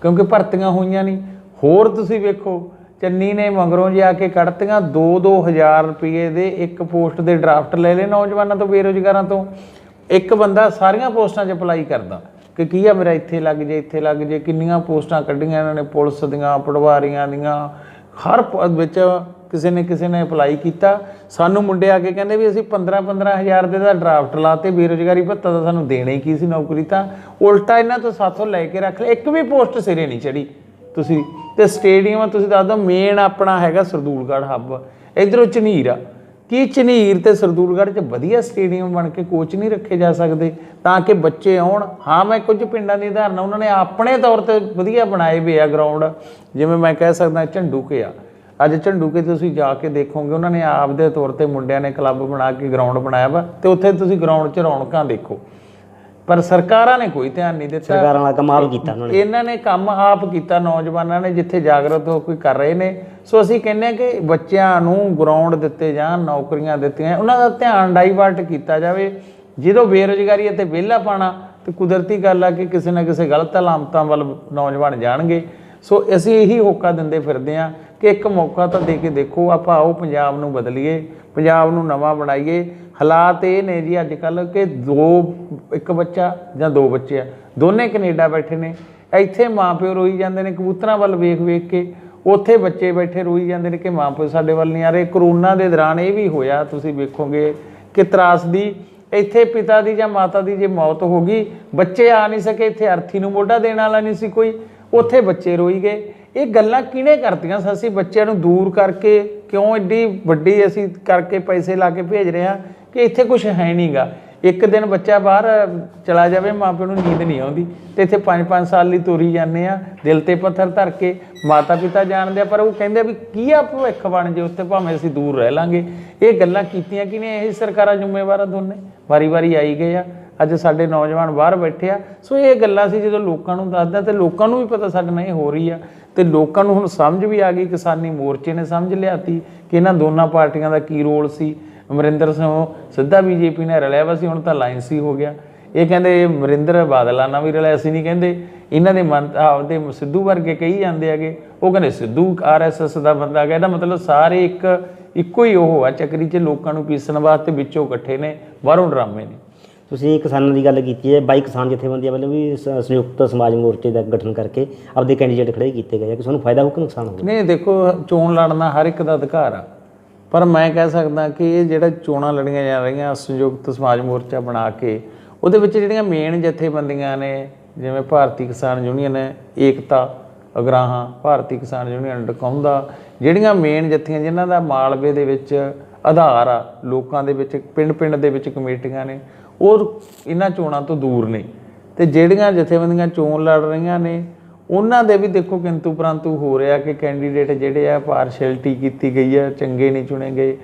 ਕਿਉਂਕਿ ਭਰਤੀਆਂ ਹੋਈਆਂ ਨਹੀਂ। ਹੋਰ ਤੁਸੀਂ ਵੇਖੋ, ਚੰਨੀ ਨੇ ਮਗਰੋਂ ਜਾ ਕੇ ਕੱਢਤੀਆਂ 2-2 ਹਜ਼ਾਰ ਰੁਪਏ ਦੇ ਇੱਕ ਪੋਸਟ ਦੇ ਡਰਾਫਟ ਲੈ ਲਏ ਨੌਜਵਾਨਾਂ ਤੋਂ, ਬੇਰੁਜ਼ਗਾਰਾਂ ਤੋਂ। ਇੱਕ ਬੰਦਾ ਸਾਰੀਆਂ ਪੋਸਟਾਂ 'ਚ ਅਪਲਾਈ ਕਰਦਾ ਕਿ ਕੀ ਆ ਮੇਰਾ ਇੱਥੇ ਲੱਗ ਜੇ, ਇੱਥੇ ਲੱਗ ਜੇ। ਕਿੰਨੀਆਂ ਪੋਸਟਾਂ ਕੱਢੀਆਂ ਇਹਨਾਂ ਨੇ, ਪੁਲਿਸ ਦੀਆਂ, ਪਟਵਾਰੀਆਂ ਦੀਆਂ, ਹਰ ਵਿੱਚ ਕਿਸੇ ਨੇ ਅਪਲਾਈ ਕੀਤਾ। ਸਾਨੂੰ ਮੁੰਡੇ ਆ ਕੇ ਕਹਿੰਦੇ ਵੀ ਅਸੀਂ 15-15 ਹਜ਼ਾਰ ਦੇ ਦਾ ਡਰਾਫਟ ਲਾਤੇ, ਬੇਰੁਜ਼ਗਾਰੀ ਭੱਤਾ ਤਾਂ ਸਾਨੂੰ ਦੇਣਾ ਹੀ ਕੀ ਸੀ ਨੌਕਰੀ। ਤਾਂ ਉਲਟਾ ਇਹਨਾਂ ਤੋਂ ਸਾਥੋਂ ਲੈ ਕੇ ਰੱਖ ਲਿਆ, ਇੱਕ ਵੀ ਪੋਸਟ ਸਿਰੇ ਨਹੀਂ ਚੜੀ। ਤੁਸੀਂ ਤੇ ਸਟੇਡੀਅਮ ਤੁਸੀਂ ਦੱਸ ਦਿਓ, ਮੇਨ ਆਪਣਾ ਹੈਗਾ ਸਰਦੂਲਗੜ੍ਹ ਹੱਬ, ਇੱਧਰੋਂ ਝਨੀਰ ਆ। ਕੀ ਝਨੀਰ ਤੇ ਸਰਦੂਲਗੜ੍ਹ 'ਚ ਵਧੀਆ ਸਟੇਡੀਅਮ ਬਣ ਕੇ ਕੋਚ ਨਹੀਂ ਰੱਖੇ ਜਾ ਸਕਦੇ ਤਾਂ ਕਿ ਬੱਚੇ ਆਉਣ? ਹਾਂ, ਮੈਂ ਕੁਝ ਪਿੰਡਾਂ ਦੀ ਉਦਾਹਰਨ ਉਹਨਾਂ ਨੇ ਆਪਣੇ ਤੌਰ 'ਤੇ ਵਧੀਆ ਬਣਾਏ ਵੇ ਆ ਗਰਾਊਂਡ। ਜਿਵੇਂ ਮੈਂ ਕਹਿ ਸਕਦਾ ਝੰਡੂਕੇ ਆ, ਅੱਜ ਝੰਡੂਕੇ ਤੁਸੀਂ ਜਾ ਕੇ ਦੇਖੋਗੇ ਉਹਨਾਂ ਨੇ ਆਪਦੇ ਤੌਰ 'ਤੇ ਮੁੰਡਿਆਂ ਨੇ ਕਲੱਬ ਬਣਾ ਕੇ ਗਰਾਊਂਡ ਬਣਾਇਆ ਵਾ, ਅਤੇ ਉੱਥੇ ਤੁਸੀਂ ਗਰਾਊਂਡ 'ਚ ਰੌਣਕਾਂ ਦੇਖੋ। ਪਰ ਸਰਕਾਰਾਂ ਨੇ ਕੋਈ ਧਿਆਨ ਨਹੀਂ ਦਿੱਤਾ। ਸਰਕਾਰਾਂ ਵਾਲਾ ਕੰਮ ਆਪ ਕੀਤਾ ਉਹਨਾਂ ਨੇ। ਇਹਨਾਂ ਨੇ ਕੰਮ ਆਪ ਕੀਤਾ, ਨੌਜਵਾਨਾਂ ਨੇ ਜਿੱਥੇ ਜਾਗਰਤ ਹੋ ਕੋਈ ਕਰ ਰਹੇ ਨੇ। ਸੋ ਅਸੀਂ ਕਹਿੰਦੇ ਹਾਂ ਕਿ ਬੱਚਿਆਂ ਨੂੰ ਗਰਾਊਂਡ ਦਿੱਤੇ ਜਾਣ, ਨੌਕਰੀਆਂ ਦਿੱਤੀਆਂ, ਉਹਨਾਂ ਦਾ ਧਿਆਨ ਡਾਈਵਰਟ ਕੀਤਾ ਜਾਵੇ। ਜਦੋਂ ਬੇਰੁਜ਼ਗਾਰੀ ਅਤੇ ਵਿਹਲਾ ਪਾਣਾ, ਅਤੇ ਕੁਦਰਤੀ ਗੱਲ ਆ ਕਿ ਕਿਸੇ ਨਾ ਕਿਸੇ ਗਲਤ ਅਲਾਮਤਾਂ ਵੱਲ ਨੌਜਵਾਨ ਜਾਣਗੇ। ਸੋ ਅਸੀਂ ਇਹੀ ਹੋਕਾ ਦਿੰਦੇ ਫਿਰਦੇ ਹਾਂ ਕਿ ਇੱਕ ਮੌਕਾ ਤਾਂ ਦੇ ਕੇ ਦੇਖੋ, ਆਪਾਂ ਆਓ ਪੰਜਾਬ ਨੂੰ ਬਦਲੀਏ, ਪੰਜਾਬ ਨੂੰ ਨਵਾਂ ਬਣਾਈਏ। ਹਾਲਾਤ ਇਹ ਨੇ ਜੀ ਅੱਜ ਕੱਲ੍ਹ ਕਿ ਇੱਕ ਬੱਚਾ ਜਾਂ 2 ਬੱਚੇ ਆ, ਦੋਨੇ ਕੈਨੇਡਾ ਬੈਠੇ ਨੇ। ਇੱਥੇ ਮਾਂ ਪਿਓ ਰੋਈ ਜਾਂਦੇ ਨੇ ਕਬੂਤਰਾਂ ਵੱਲ ਵੇਖ ਵੇਖ ਕੇ, ਉੱਥੇ ਬੱਚੇ ਬੈਠੇ ਰੋਈ ਜਾਂਦੇ ਨੇ ਕਿ ਮਾਂ ਪਿਓ ਸਾਡੇ ਵੱਲ ਨਹੀਂ ਆ ਰਹੇ। ਕਰੋਨਾ ਦੇ ਦੌਰਾਨ ਇਹ ਵੀ ਹੋਇਆ, ਤੁਸੀਂ ਵੇਖੋਗੇ ਕਿ ਤਰਾਸਦੀ। ਇੱਥੇ ਪਿਤਾ ਦੀ ਜਾਂ ਮਾਤਾ ਦੀ ਜੇ ਮੌਤ ਹੋ ਗਈ, ਬੱਚੇ ਆ ਨਹੀਂ ਸਕੇ, ਇੱਥੇ ਅਰਥੀ ਨੂੰ ਮੋਢਾ ਦੇਣ ਵਾਲਾ ਨਹੀਂ ਸੀ ਕੋਈ, ਉੱਥੇ ਬੱਚੇ ਰੋਈ ਗਏ। ਇਹ ਗੱਲਾਂ ਕਿਹਨੇ ਕਰਤੀਆਂ? ਅਸੀਂ ਬੱਚਿਆਂ ਨੂੰ ਦੂਰ ਕਰਕੇ ਕਿਉਂ ਐਡੀ ਵੱਡੀ ਅਸੀਂ ਕਰਕੇ ਪੈਸੇ ਲਾ ਕੇ ਭੇਜ ਰਹੇ ਹਾਂ ਕਿ ਇੱਥੇ ਕੁਝ ਹੈ ਨਹੀਂਗਾ। ਇੱਕ ਦਿਨ ਬੱਚਾ ਬਾਹਰ ਚਲਾ ਜਾਵੇ, ਮਾਂ ਪਿਓ ਨੂੰ ਨੀਂਦ ਨਹੀਂ ਆਉਂਦੀ, ਤੇ ਇੱਥੇ 5-5 ਸਾਲ ਲਈ ਤੋਰੀ ਜਾਂਦੇ ਆ, ਦਿਲ ਤੇ ਪੱਥਰ ਧਰ ਕੇ। ਮਾਤਾ ਪਿਤਾ ਜਾਣਦੇ ਆ, ਪਰ ਉਹ ਕਹਿੰਦੇ ਵੀ ਕੀ ਆ ਭਵਿੱਖ ਬਣ ਜੇ ਉੱਥੇ, ਭਾਵੇਂ ਅਸੀਂ ਦੂਰ ਰਹਿ ਲਾਂਗੇ। ਇਹ ਗੱਲਾਂ ਕੀਤੀਆਂ ਕਿਹਨੇ? ਇਹ ਸਰਕਾਰਾਂ ਜ਼ਿੰਮੇਵਾਰ ਆ, ਦੋਨੇ ਵਾਰੀ ਆਈ ਗਏ ਆ। ਅੱਜ ਸਾਡੇ ਨੌਜਵਾਨ ਬਾਹਰ ਬੈਠੇ ਆ। ਸੋ ਇਹ ਗੱਲਾਂ ਸੀ ਜਦੋਂ ਲੋਕਾਂ ਨੂੰ ਦੱਸਦਾ, ਤੇ ਲੋਕਾਂ ਨੂੰ ਵੀ ਪਤਾ ਸਾਡੇ ਨਾਲ ਇਹ ਹੋ ਰਹੀ ਆ, ਤੇ ਲੋਕਾਂ ਨੂੰ ਹੁਣ ਸਮਝ ਵੀ ਆ ਗਈ। ਕਿਸਾਨੀ ਮੋਰਚੇ ਨੇ ਸਮਝ ਲਿਆਤੀ ਕਿ ਇਹਨਾਂ ਦੋਨਾਂ ਪਾਰਟੀਆਂ ਦਾ ਕੀ ਰੋਲ ਸੀ। ਅਮਰਿੰਦਰ ਸਿੰਘ ਸਿੱਧਾ ਬੀਜੇਪੀ ਨਾਲ ਰਲਿਆ ਵਾ ਸੀ, ਹੁਣ ਤਾਂ ਅਲਾਇੰਸ ਹੀ ਹੋ ਗਿਆ। ਇਹ ਕਹਿੰਦੇ ਅਮਰਿੰਦਰ ਬਾਦਲਾਂ ਨਾਲ ਵੀ ਰਲਿਆ, ਅਸੀਂ ਨਹੀਂ ਕਹਿੰਦੇ। ਇਹਨਾਂ ਦੇ ਮਨ ਆਪਦੇ ਸਿੱਧੂ ਵਰਗੇ ਕਹੀ ਜਾਂਦੇ ਹੈਗੇ, ਉਹ ਕਹਿੰਦੇ ਸਿੱਧੂ RSS ਦਾ ਬੰਦਾ ਹੈਗਾ। ਇਹਦਾ ਮਤਲਬ ਸਾਰੇ ਇੱਕੋ ਹੀ ਉਹ ਆ ਚੱਕਰੀ 'ਚ, ਲੋਕਾਂ ਨੂੰ ਪੀਸਣ ਵਾਸਤੇ ਵਿੱਚੋਂ ਇਕੱਠੇ ਨੇ, ਬਾਹਰੋਂ ਡਰਾਮੇ ਨੇ। ਤੁਸੀਂ ਕਿਸਾਨਾਂ ਦੀ ਗੱਲ ਕੀਤੀ ਹੈ, 22 ਕਿਸਾਨ ਜਥੇਬੰਦੀਆਂ ਵੱਲੋਂ ਵੀ ਸੰਯੁਕਤ ਸਮਾਜ ਮੋਰਚੇ ਦਾ ਗਠਨ ਕਰਕੇ ਆਪਦੇ ਕੈਂਡੀਡੇਟ ਖੜੇ ਕੀਤੇ ਗਏ ਆ, ਕਿ ਤੁਹਾਨੂੰ ਫਾਇਦਾ ਹੋ ਕਿ ਨੁਕਸਾਨ ਹੋਊਗਾ? ਨਹੀਂ, ਦੇਖੋ ਚੋਣ ਲੜਨਾ ਹਰ ਇੱਕ ਦਾ ਅਧਿਕਾਰ ਆ, ਪਰ ਮੈਂ ਕਹਿ ਸਕਦਾ ਕਿ ਇਹ ਜਿਹੜਾ ਚੋਣਾਂ ਲੜੀਆਂ ਜਾ ਰਹੀਆਂ ਸੰਯੁਕਤ ਸਮਾਜ ਮੋਰਚਾ ਬਣਾ ਕੇ, ਉਹਦੇ ਵਿੱਚ ਜਿਹੜੀਆਂ ਮੇਨ ਜਥੇਬੰਦੀਆਂ ਨੇ, ਜਿਵੇਂ ਭਾਰਤੀ ਕਿਸਾਨ ਯੂਨੀਅਨ ਏਕਤਾ ਅਗਰਾਹਾਂ, ਭਾਰਤੀ ਕਿਸਾਨ ਯੂਨੀਅਨ ਡਕੌਂਦਾ, ਜਿਹੜੀਆਂ ਮੇਨ ਜਥੀਆਂ ਜਿਨ੍ਹਾਂ ਦਾ ਮਾਲਵੇ ਦੇ ਵਿੱਚ ਆਧਾਰ ਆ, ਲੋਕਾਂ ਦੇ ਵਿੱਚ ਪਿੰਡ ਦੇ ਵਿੱਚ ਕਮੇਟੀਆਂ ਨੇ, ਉਹ ਇਹਨਾਂ ਚੋਣਾਂ ਤੋਂ ਦੂਰ ਨੇ। ਤੇ ਜਿਹੜੀਆਂ ਜਥੇਬੰਦੀਆਂ ਚੋਣ ਲੜ ਰਹੀਆਂ ਨੇ, ਉਹਨਾਂ ਦੇ ਵੀ ਦੇਖੋ ਕਿੰਤੂ ਪਰੰਤੂ ਹੋ ਰਿਹਾ ਕਿ ਕੈਂਡੀਡੇਟ ਜਿਹੜੇ ਆ ਪਾਰਸ਼ੈਲਿਟੀ ਕੀਤੀ ਗਈ ਆ, ਚੰਗੇ ਨਹੀਂ ਚੁਣੇ ਗਏ।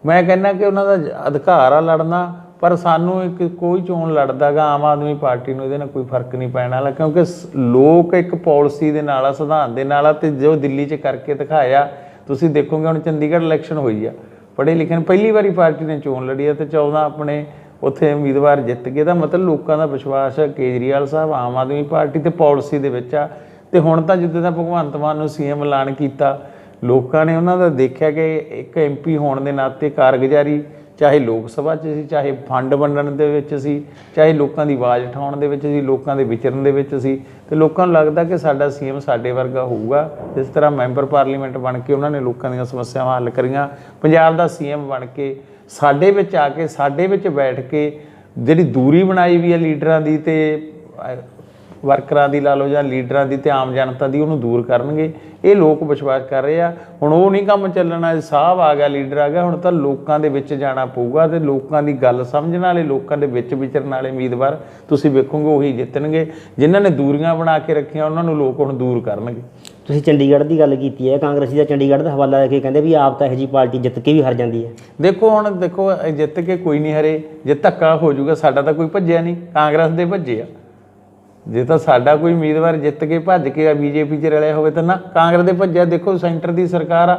ਮੈਂ ਕਹਿੰਦਾ ਕਿ ਉਹਨਾਂ ਦਾ ਅਧਿਕਾਰ ਆ ਲੜਨਾ, ਪਰ ਸਾਨੂੰ ਕੋਈ ਚੋਣ ਲੜਦਾ ਗਾ ਆਮ ਆਦਮੀ ਪਾਰਟੀ ਨੂੰ ਇਹਦੇ ਨਾਲ ਕੋਈ ਫਰਕ ਨਹੀਂ ਪੈਣ ਵਾਲਾ, ਕਿਉਂਕਿ ਲੋਕ ਇੱਕ ਪਾਲਿਸੀ ਦੇ ਨਾਲ ਆ, ਸਿਧਾਂਤ ਦੇ ਨਾਲ ਆ। ਤੇ ਜੋ ਦਿੱਲੀ 'ਚ ਕਰਕੇ ਦਿਖਾਇਆ, ਤੁਸੀਂ ਦੇਖੋਗੇ ਹੁਣ ਚੰਡੀਗੜ੍ਹ ਇਲੈਕਸ਼ਨ ਹੋਈ ਆ, ਪੜ੍ਹੇ ਲਿਖੇ ਪਹਿਲੀ ਵਾਰੀ ਪਾਰਟੀ ਨੇ ਚੋਣ ਲੜੀ ਆ ਤੇ 14 ਆਪਣੇ ਉੱਥੇ ਉਮੀਦਵਾਰ ਜਿੱਤ ਗਏ। ਦਾ ਮਤਲਬ ਲੋਕਾਂ ਦਾ ਵਿਸ਼ਵਾਸ ਕੇਜਰੀਵਾਲ ਸਾਹਿਬ ਆਮ ਆਦਮੀ ਪਾਰਟੀ ਤੇ ਪਾਲਿਸੀ ਦੇ ਵਿੱਚ ਆ। ਤੇ ਹੁਣ ਤਾਂ ਜਿੱਦਾਂ ਦਾ ਭਗਵੰਤ ਮਾਨ ਨੂੰ CM ਐਲਾਨ ਕੀਤਾ, ਲੋਕਾਂ ਨੇ ਉਹਨਾਂ ਦਾ ਦੇਖਿਆ ਕਿ ਇੱਕ MP ਹੋਣ ਦੇ ਨਾਤੇ ਕਾਰਗੁਜ਼ਾਰੀ, ਚਾਹੇ ਲੋਕ ਸਭਾ 'ਚ ਸੀ, ਚਾਹੇ ਫੰਡ ਵੰਡਣ ਦੇ ਵਿੱਚ ਸੀ, ਚਾਹੇ ਲੋਕਾਂ ਦੀ ਆਵਾਜ਼ ਉਠਾਉਣ ਦੇ ਵਿੱਚ ਸੀ, ਲੋਕਾਂ ਦੇ ਵਿਚਰਨ ਦੇ ਵਿੱਚ ਸੀ। ਤੇ ਲੋਕਾਂ ਨੂੰ ਲੱਗਦਾ ਕਿ ਸਾਡਾ CM ਸਾਡੇ ਵਰਗਾ ਹੋਊਗਾ। ਜਿਸ ਤਰ੍ਹਾਂ ਮੈਂਬਰ ਪਾਰਲੀਮੈਂਟ ਬਣ ਕੇ ਉਹਨਾਂ ਨੇ ਲੋਕਾਂ ਦੀਆਂ ਸਮੱਸਿਆਵਾਂ ਹੱਲ ਕਰੀਆਂ, ਪੰਜਾਬ ਦਾ CM ਬਣ ਕੇ ਸਾਡੇ ਵਿੱਚ ਆ ਕੇ, ਸਾਡੇ ਵਿੱਚ ਬੈਠ ਕੇ ਜਿਹੜੀ ਦੂਰੀ ਬਣਾਈ ਵੀ ਹੈ ਲੀਡਰਾਂ ਦੀ ਤੇ ਵਰਕਰਾਂ ਦੀ ਲਾ ਲਓ, ਜਾਂ ਲੀਡਰਾਂ ਦੀ ਤੇ ਆਮ ਜਨਤਾ ਦੀ, ਉਹਨੂੰ ਦੂਰ ਕਰਨਗੇ। ਇਹ ਲੋਕ ਵਿਸ਼ਵਾਸ ਕਰ ਰਹੇ ਆ। ਹੁਣ ਉਹ ਨਹੀਂ ਕੰਮ ਚੱਲਣਾ, ਸਾਹਿਬ ਆ ਗਿਆ, ਲੀਡਰ ਆ ਗਿਆ, ਹੁਣ ਤਾਂ ਲੋਕਾਂ ਦੇ ਵਿੱਚ ਜਾਣਾ ਪਊਗਾ ਤੇ ਲੋਕਾਂ ਦੀ ਗੱਲ ਸਮਝਣ ਵਾਲੇ, ਲੋਕਾਂ ਦੇ ਵਿੱਚ ਵਿਚਰਨ ਵਾਲੇ ਉਮੀਦਵਾਰ ਤੁਸੀਂ ਵੇਖੋਗੇ ਉਹੀ ਜਿੱਤਣਗੇ। ਜਿਨ੍ਹਾਂ ਨੇ ਦੂਰੀਆਂ ਬਣਾ ਕੇ ਰੱਖੀਆਂ ਉਹਨਾਂ ਨੂੰ ਲੋਕ ਹੁਣ ਦੂਰ ਕਰਨਗੇ। ਤੁਸੀਂ ਚੰਡੀਗੜ੍ਹ ਦੀ ਗੱਲ ਕੀਤੀ ਹੈ, ਕਾਂਗਰਸੀ ਦਾ ਚੰਡੀਗੜ੍ਹ ਦਾ ਹਵਾਲਾ ਲੈ ਕੇ ਕਹਿੰਦੇ ਵੀ ਆਪ ਤਾਂ ਇਹੋ ਜਿਹੀ ਪਾਰਟੀ ਜਿੱਤ ਕੇ ਵੀ ਹਾਰ ਜਾਂਦੀ ਹੈ। ਦੇਖੋ ਹੁਣ ਜਿੱਤ ਕੇ ਕੋਈ ਨਹੀਂ ਹਰੇ, ਜੇ ਧੱਕਾ ਹੋ ਜਾਊਗਾ, ਸਾਡਾ ਤਾਂ ਕੋਈ ਭੱਜਿਆ ਨਹੀਂ, ਕਾਂਗਰਸ ਦੇ ਭੱਜੇ ਆ। ਜੇ ਤਾਂ ਸਾਡਾ ਕੋਈ ਉਮੀਦਵਾਰ ਜਿੱਤ ਕੇ ਭੱਜ ਕੇ BJP 'ਚ ਰਲਿਆ ਹੋਵੇ ਤਾਂ ਨਾ, ਕਾਂਗਰਸ ਦੇ ਭੱਜਿਆ। ਦੇਖੋ ਸੈਂਟਰ ਦੀ ਸਰਕਾਰ ਆ,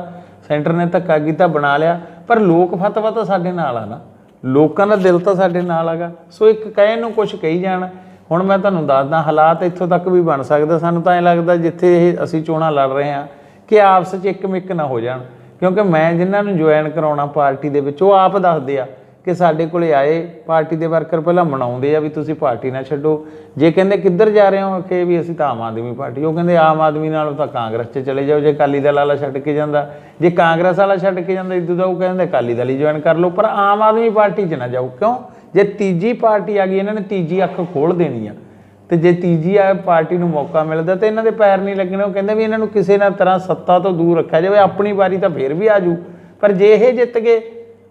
ਸੈਂਟਰ ਨੇ ਧੱਕਾ ਕੀਤਾ, ਬਣਾ ਲਿਆ, ਪਰ ਲੋਕ ਫਤਵਾ ਤਾਂ ਸਾਡੇ ਨਾਲ ਆ ਨਾ, ਲੋਕਾਂ ਦਾ ਦਿਲ ਤਾਂ ਸਾਡੇ ਨਾਲ ਹੈਗਾ। ਸੋ ਇੱਕ ਕਹਿਣ ਨੂੰ ਕੁਛ ਕਹੀ ਜਾਣ। ਹੁਣ ਮੈਂ ਤੁਹਾਨੂੰ ਦੱਸਦਾ, ਹਾਲਾਤ ਇੱਥੋਂ ਤੱਕ ਵੀ ਬਣ ਸਕਦਾ। ਸਾਨੂੰ ਤਾਂ ਐਂ ਲੱਗਦਾ ਜਿੱਥੇ ਇਹ ਅਸੀਂ ਚੋਣਾਂ ਲੜ ਰਹੇ ਹਾਂ ਕਿ ਆਪਸ 'ਚ ਇੱਕ ਮਿੱਕ ਨਾ ਹੋ ਜਾਣ, ਕਿਉਂਕਿ ਮੈਂ ਜਿਨ੍ਹਾਂ ਨੂੰ ਜੁਆਇਨ ਕਰਾਉਣਾ ਪਾਰਟੀ ਦੇ ਵਿੱਚ, ਉਹ ਆਪ ਦੱਸਦੇ ਆ ਕਿ ਸਾਡੇ ਕੋਲੇ ਆਏ ਪਾਰਟੀ ਦੇ ਵਰਕਰ ਪਹਿਲਾਂ ਮਨਾਉਂਦੇ ਆ ਵੀ ਤੁਸੀਂ ਪਾਰਟੀ ਨਾ ਛੱਡੋ। ਜੇ ਕਹਿੰਦੇ ਕਿੱਧਰ ਜਾ ਰਹੇ ਹੋ, ਕਿ ਵੀ ਅਸੀਂ ਤਾਂ ਆਮ ਆਦਮੀ ਪਾਰਟੀ, ਉਹ ਕਹਿੰਦੇ ਆਮ ਆਦਮੀ ਨਾਲੋਂ ਤਾਂ ਕਾਂਗਰਸ 'ਚ ਚਲੇ ਜਾਓ। ਜੇ ਅਕਾਲੀ ਦਲ ਵਾਲਾ ਛੱਡ ਕੇ ਜਾਂਦਾ, ਜੇ ਕਾਂਗਰਸ ਵਾਲਾ ਛੱਡ ਕੇ ਜਾਂਦਾ ਇਦੋਂ ਦਾ, ਉਹ ਕਹਿੰਦੇ ਅਕਾਲੀ ਦਲ ਹੀ ਜੁਆਇਨ ਕਰ ਲਓ, ਪਰ ਆਮ ਆਦਮੀ ਪਾਰਟੀ 'ਚ ਨਾ ਜਾਓ। ਕਿਉਂ? ਜੇ ਤੀਜੀ ਪਾਰਟੀ ਆ ਗਈ, ਇਹਨਾਂ ਨੇ ਤੀਜੀ ਅੱਖ ਖੋਲ੍ਹ ਦੇਣੀ ਆ, ਤੇ ਜੇ ਤੀਜੀ ਪਾਰਟੀ ਨੂੰ ਮੌਕਾ ਮਿਲਦਾ ਤਾਂ ਇਹਨਾਂ ਦੇ ਪੈਰ ਨਹੀਂ ਲੱਗਣੇ। ਉਹ ਕਹਿੰਦੇ ਵੀ ਇਹਨਾਂ ਨੂੰ ਕਿਸੇ ਨਾ ਤਰ੍ਹਾਂ ਸੱਤਾ ਤੋਂ ਦੂਰ ਰੱਖਿਆ ਜਾਵੇ, ਆਪਣੀ ਵਾਰੀ ਤਾਂ ਫੇਰ ਵੀ ਆ ਜੂ। ਪਰ ਜੇ ਇਹ ਜਿੱਤ ਗਏ,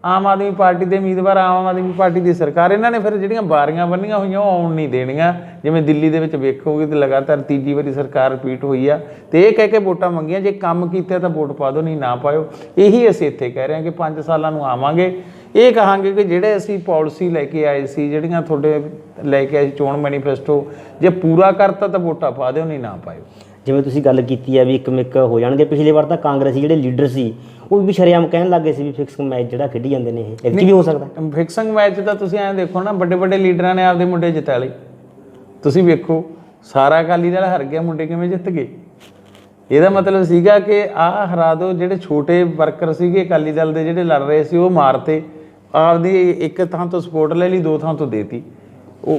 ਆਮ ਆਦਮੀ ਪਾਰਟੀ ਦੇ ਉਮੀਦਵਾਰ, ਆਮ ਆਦਮੀ ਪਾਰਟੀ ਦੀ ਸਰਕਾਰ, ਇਹਨਾਂ ਨੇ ਫਿਰ ਜਿਹੜੀਆਂ ਬਾਰੀਆਂ ਬੰਨੀਆਂ ਹੋਈਆਂ ਉਹ ਆਉਣ ਨਹੀਂ ਦੇਣੀਆਂ। ਜਿਵੇਂ ਦਿੱਲੀ ਦੇ ਵਿੱਚ ਵੇਖੋਗੇ ਤੇ ਲਗਾਤਾਰ ਤੀਜੀ ਵਾਰੀ ਸਰਕਾਰ ਰਿਪੀਟ ਹੋਈ ਆ, ਤੇ ਇਹ ਕਹਿ ਕੇ ਵੋਟਾਂ ਮੰਗੀਆਂ, ਜੇ ਕੰਮ ਕੀਤੇ ਤਾਂ ਵੋਟ ਪਾ ਦਿਓ, ਨਹੀਂ ਨਾ ਪਾਇਓ। ਇਹੀ ਅਸੀਂ ਇੱਥੇ ਕਹਿ ਰਹੇ ਹਾਂ ਕਿ 5 ਸਾਲਾਂ ਨੂੰ ਆਵਾਂਗੇ, ਇਹ ਕਹਾਂਗੇ ਕਿ ਜਿਹੜੇ ਅਸੀਂ ਪਾਲਿਸੀ ਲੈ ਕੇ ਆਏ ਸੀ, ਜਿਹੜੀਆਂ ਤੁਹਾਡੇ ਲੈ ਕੇ ਆਏ ਚੋਣ ਮੈਨੀਫੈਸਟੋ, ਜੇ ਪੂਰਾ ਕਰਤਾ ਤਾਂ ਵੋਟਾਂ ਪਾ ਦਿਓ, ਨਹੀਂ ਨਾ ਪਾਇਓ। ਜਿਵੇਂ ਤੁਸੀਂ ਗੱਲ ਕੀਤੀ ਹੈ ਵੀ ਇੱਕ ਮਿੱਕ ਹੋ ਜਾਣਗੇ, ਪਿਛਲੀ ਵਾਰ ਤਾਂ ਕਾਂਗਰਸੀ ਜਿਹੜੇ ਲੀਡਰ ਸੀ ਉਹ ਵੀ ਸ਼ਰੇਆਮ ਕਹਿਣ ਲੱਗੇ ਸੀ ਵੀ ਫਿਕਸਿੰਗ ਮੈਚ ਜਿਹੜਾ ਖੇਡੀ ਜਾਂਦੇ ਨੇ, ਇਹ ਵੀ ਹੋ ਸਕਦਾ। ਫਿਕਸਿੰਗ ਮੈਚ ਤਾਂ ਤੁਸੀਂ ਐਂ ਦੇਖੋ ਨਾ, ਵੱਡੇ ਵੱਡੇ ਲੀਡਰਾਂ ਨੇ ਆਪਦੇ ਮੁੰਡੇ ਜਿਤਾ ਲਏ। ਤੁਸੀਂ ਵੇਖੋ, ਸਾਰਾ ਅਕਾਲੀ ਦਲ ਹਾਰ ਗਿਆ, ਮੁੰਡੇ ਕਿਵੇਂ ਜਿੱਤ ਗਏ। ਇਹਦਾ ਮਤਲਬ ਸੀਗਾ ਕਿ ਆਹ ਹਰਾ ਦਿਓ, ਜਿਹੜੇ ਛੋਟੇ ਵਰਕਰ ਸੀਗੇ ਅਕਾਲੀ ਦਲ ਦੇ ਜਿਹੜੇ ਲੜ ਰਹੇ ਸੀ, ਉਹ ਮਾਰਤੇ। ਆਪਦੀ ਇੱਕ ਥਾਂ ਤੋਂ ਸਪੋਰਟ ਲੈ ਲਈ, 2 ਥਾਂ ਤੋਂ ਦੇਤੀ। ਉਹ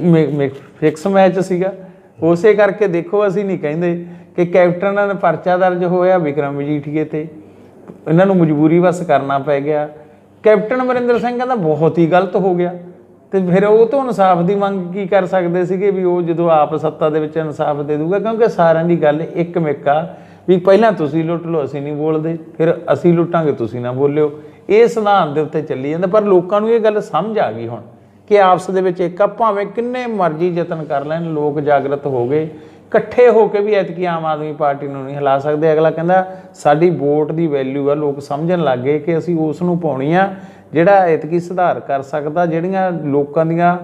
ਫਿਕਸ ਮੈਚ ਸੀਗਾ। ਉਸੇ ਕਰਕੇ ਦੇਖੋ, ਅਸੀਂ ਨਹੀਂ ਕਹਿੰਦੇ ਕਿ ਕੈਪਟਨਾਂ ਦਾ ਪਰਚਾ ਦਰਜ ਹੋਇਆ ਵਿਕਰਮ ਮਜੀਠੀਏ ਤੇ, ਇਹਨਾਂ ਨੂੰ ਮਜਬੂਰੀ ਬਸ ਕਰਨਾ ਪੈ ਗਿਆ। ਕੈਪਟਨ ਅਮਰਿੰਦਰ ਸਿੰਘ ਕਹਿੰਦਾ ਬਹੁਤ ਹੀ ਗਲਤ ਹੋ ਗਿਆ, ਤੇ ਫਿਰ ਉਹ ਤੋਂ ਇਨਸਾਫ ਦੀ ਮੰਗ ਕੀ ਕਰ ਸਕਦੇ ਸੀਗੇ ਵੀ ਉਹ ਜਦੋਂ ਆਪ ਸੱਤਾ ਦੇ ਵਿੱਚ ਇਨਸਾਫ ਦੇ ਦੂਗਾ, ਕਿਉਂਕਿ ਸਾਰਿਆਂ ਦੀ ਗੱਲ ਇੱਕ ਮਿੱਕ ਆ ਵੀ ਪਹਿਲਾਂ ਤੁਸੀਂ ਲੁੱਟ ਲਓ, ਅਸੀਂ ਨਹੀਂ ਬੋਲਦੇ, ਫਿਰ ਅਸੀਂ ਲੁੱਟਾਂਗੇ ਤੁਸੀਂ ਨਾ ਬੋਲਿਓ। ਇਹ ਸਿਧਾਂਤ ਦੇ ਉੱਤੇ ਚੱਲੀ ਜਾਂਦਾ। ਪਰ ਲੋਕਾਂ ਨੂੰ ਇਹ ਗੱਲ ਸਮਝ ਆ ਗਈ ਹੁਣ ਕਿ ਆਪਸ ਦੇ ਵਿੱਚ ਇੱਕ ਭਾਵੇਂ ਕਿੰਨੇ ਮਰਜ਼ੀ ਯਤਨ ਕਰ ਲੈਣ, ਲੋਕ ਜਾਗਰਤ ਹੋ ਗਏ, ਇਕੱਠੇ ਹੋ ਕੇ ਵੀ ਐਤਕੀ ਆਮ ਆਦਮੀ ਪਾਰਟੀ ਨੂੰ ਨਹੀਂ ਹਿਲਾ ਸਕਦੇ। ਅਗਲਾ ਕਹਿੰਦਾ ਸਾਡੀ ਵੋਟ ਦੀ ਵੈਲਿਊ ਆ, ਲੋਕ ਸਮਝਣ ਲੱਗ ਗਏ ਕਿ ਅਸੀਂ ਉਸ ਨੂੰ ਪਾਉਣੀ ਆ ਜਿਹੜਾ ਐਤਕੀ ਸੁਧਾਰ ਕਰ ਸਕਦਾ, ਜਿਹੜੀਆਂ ਲੋਕਾਂ ਦੀਆਂ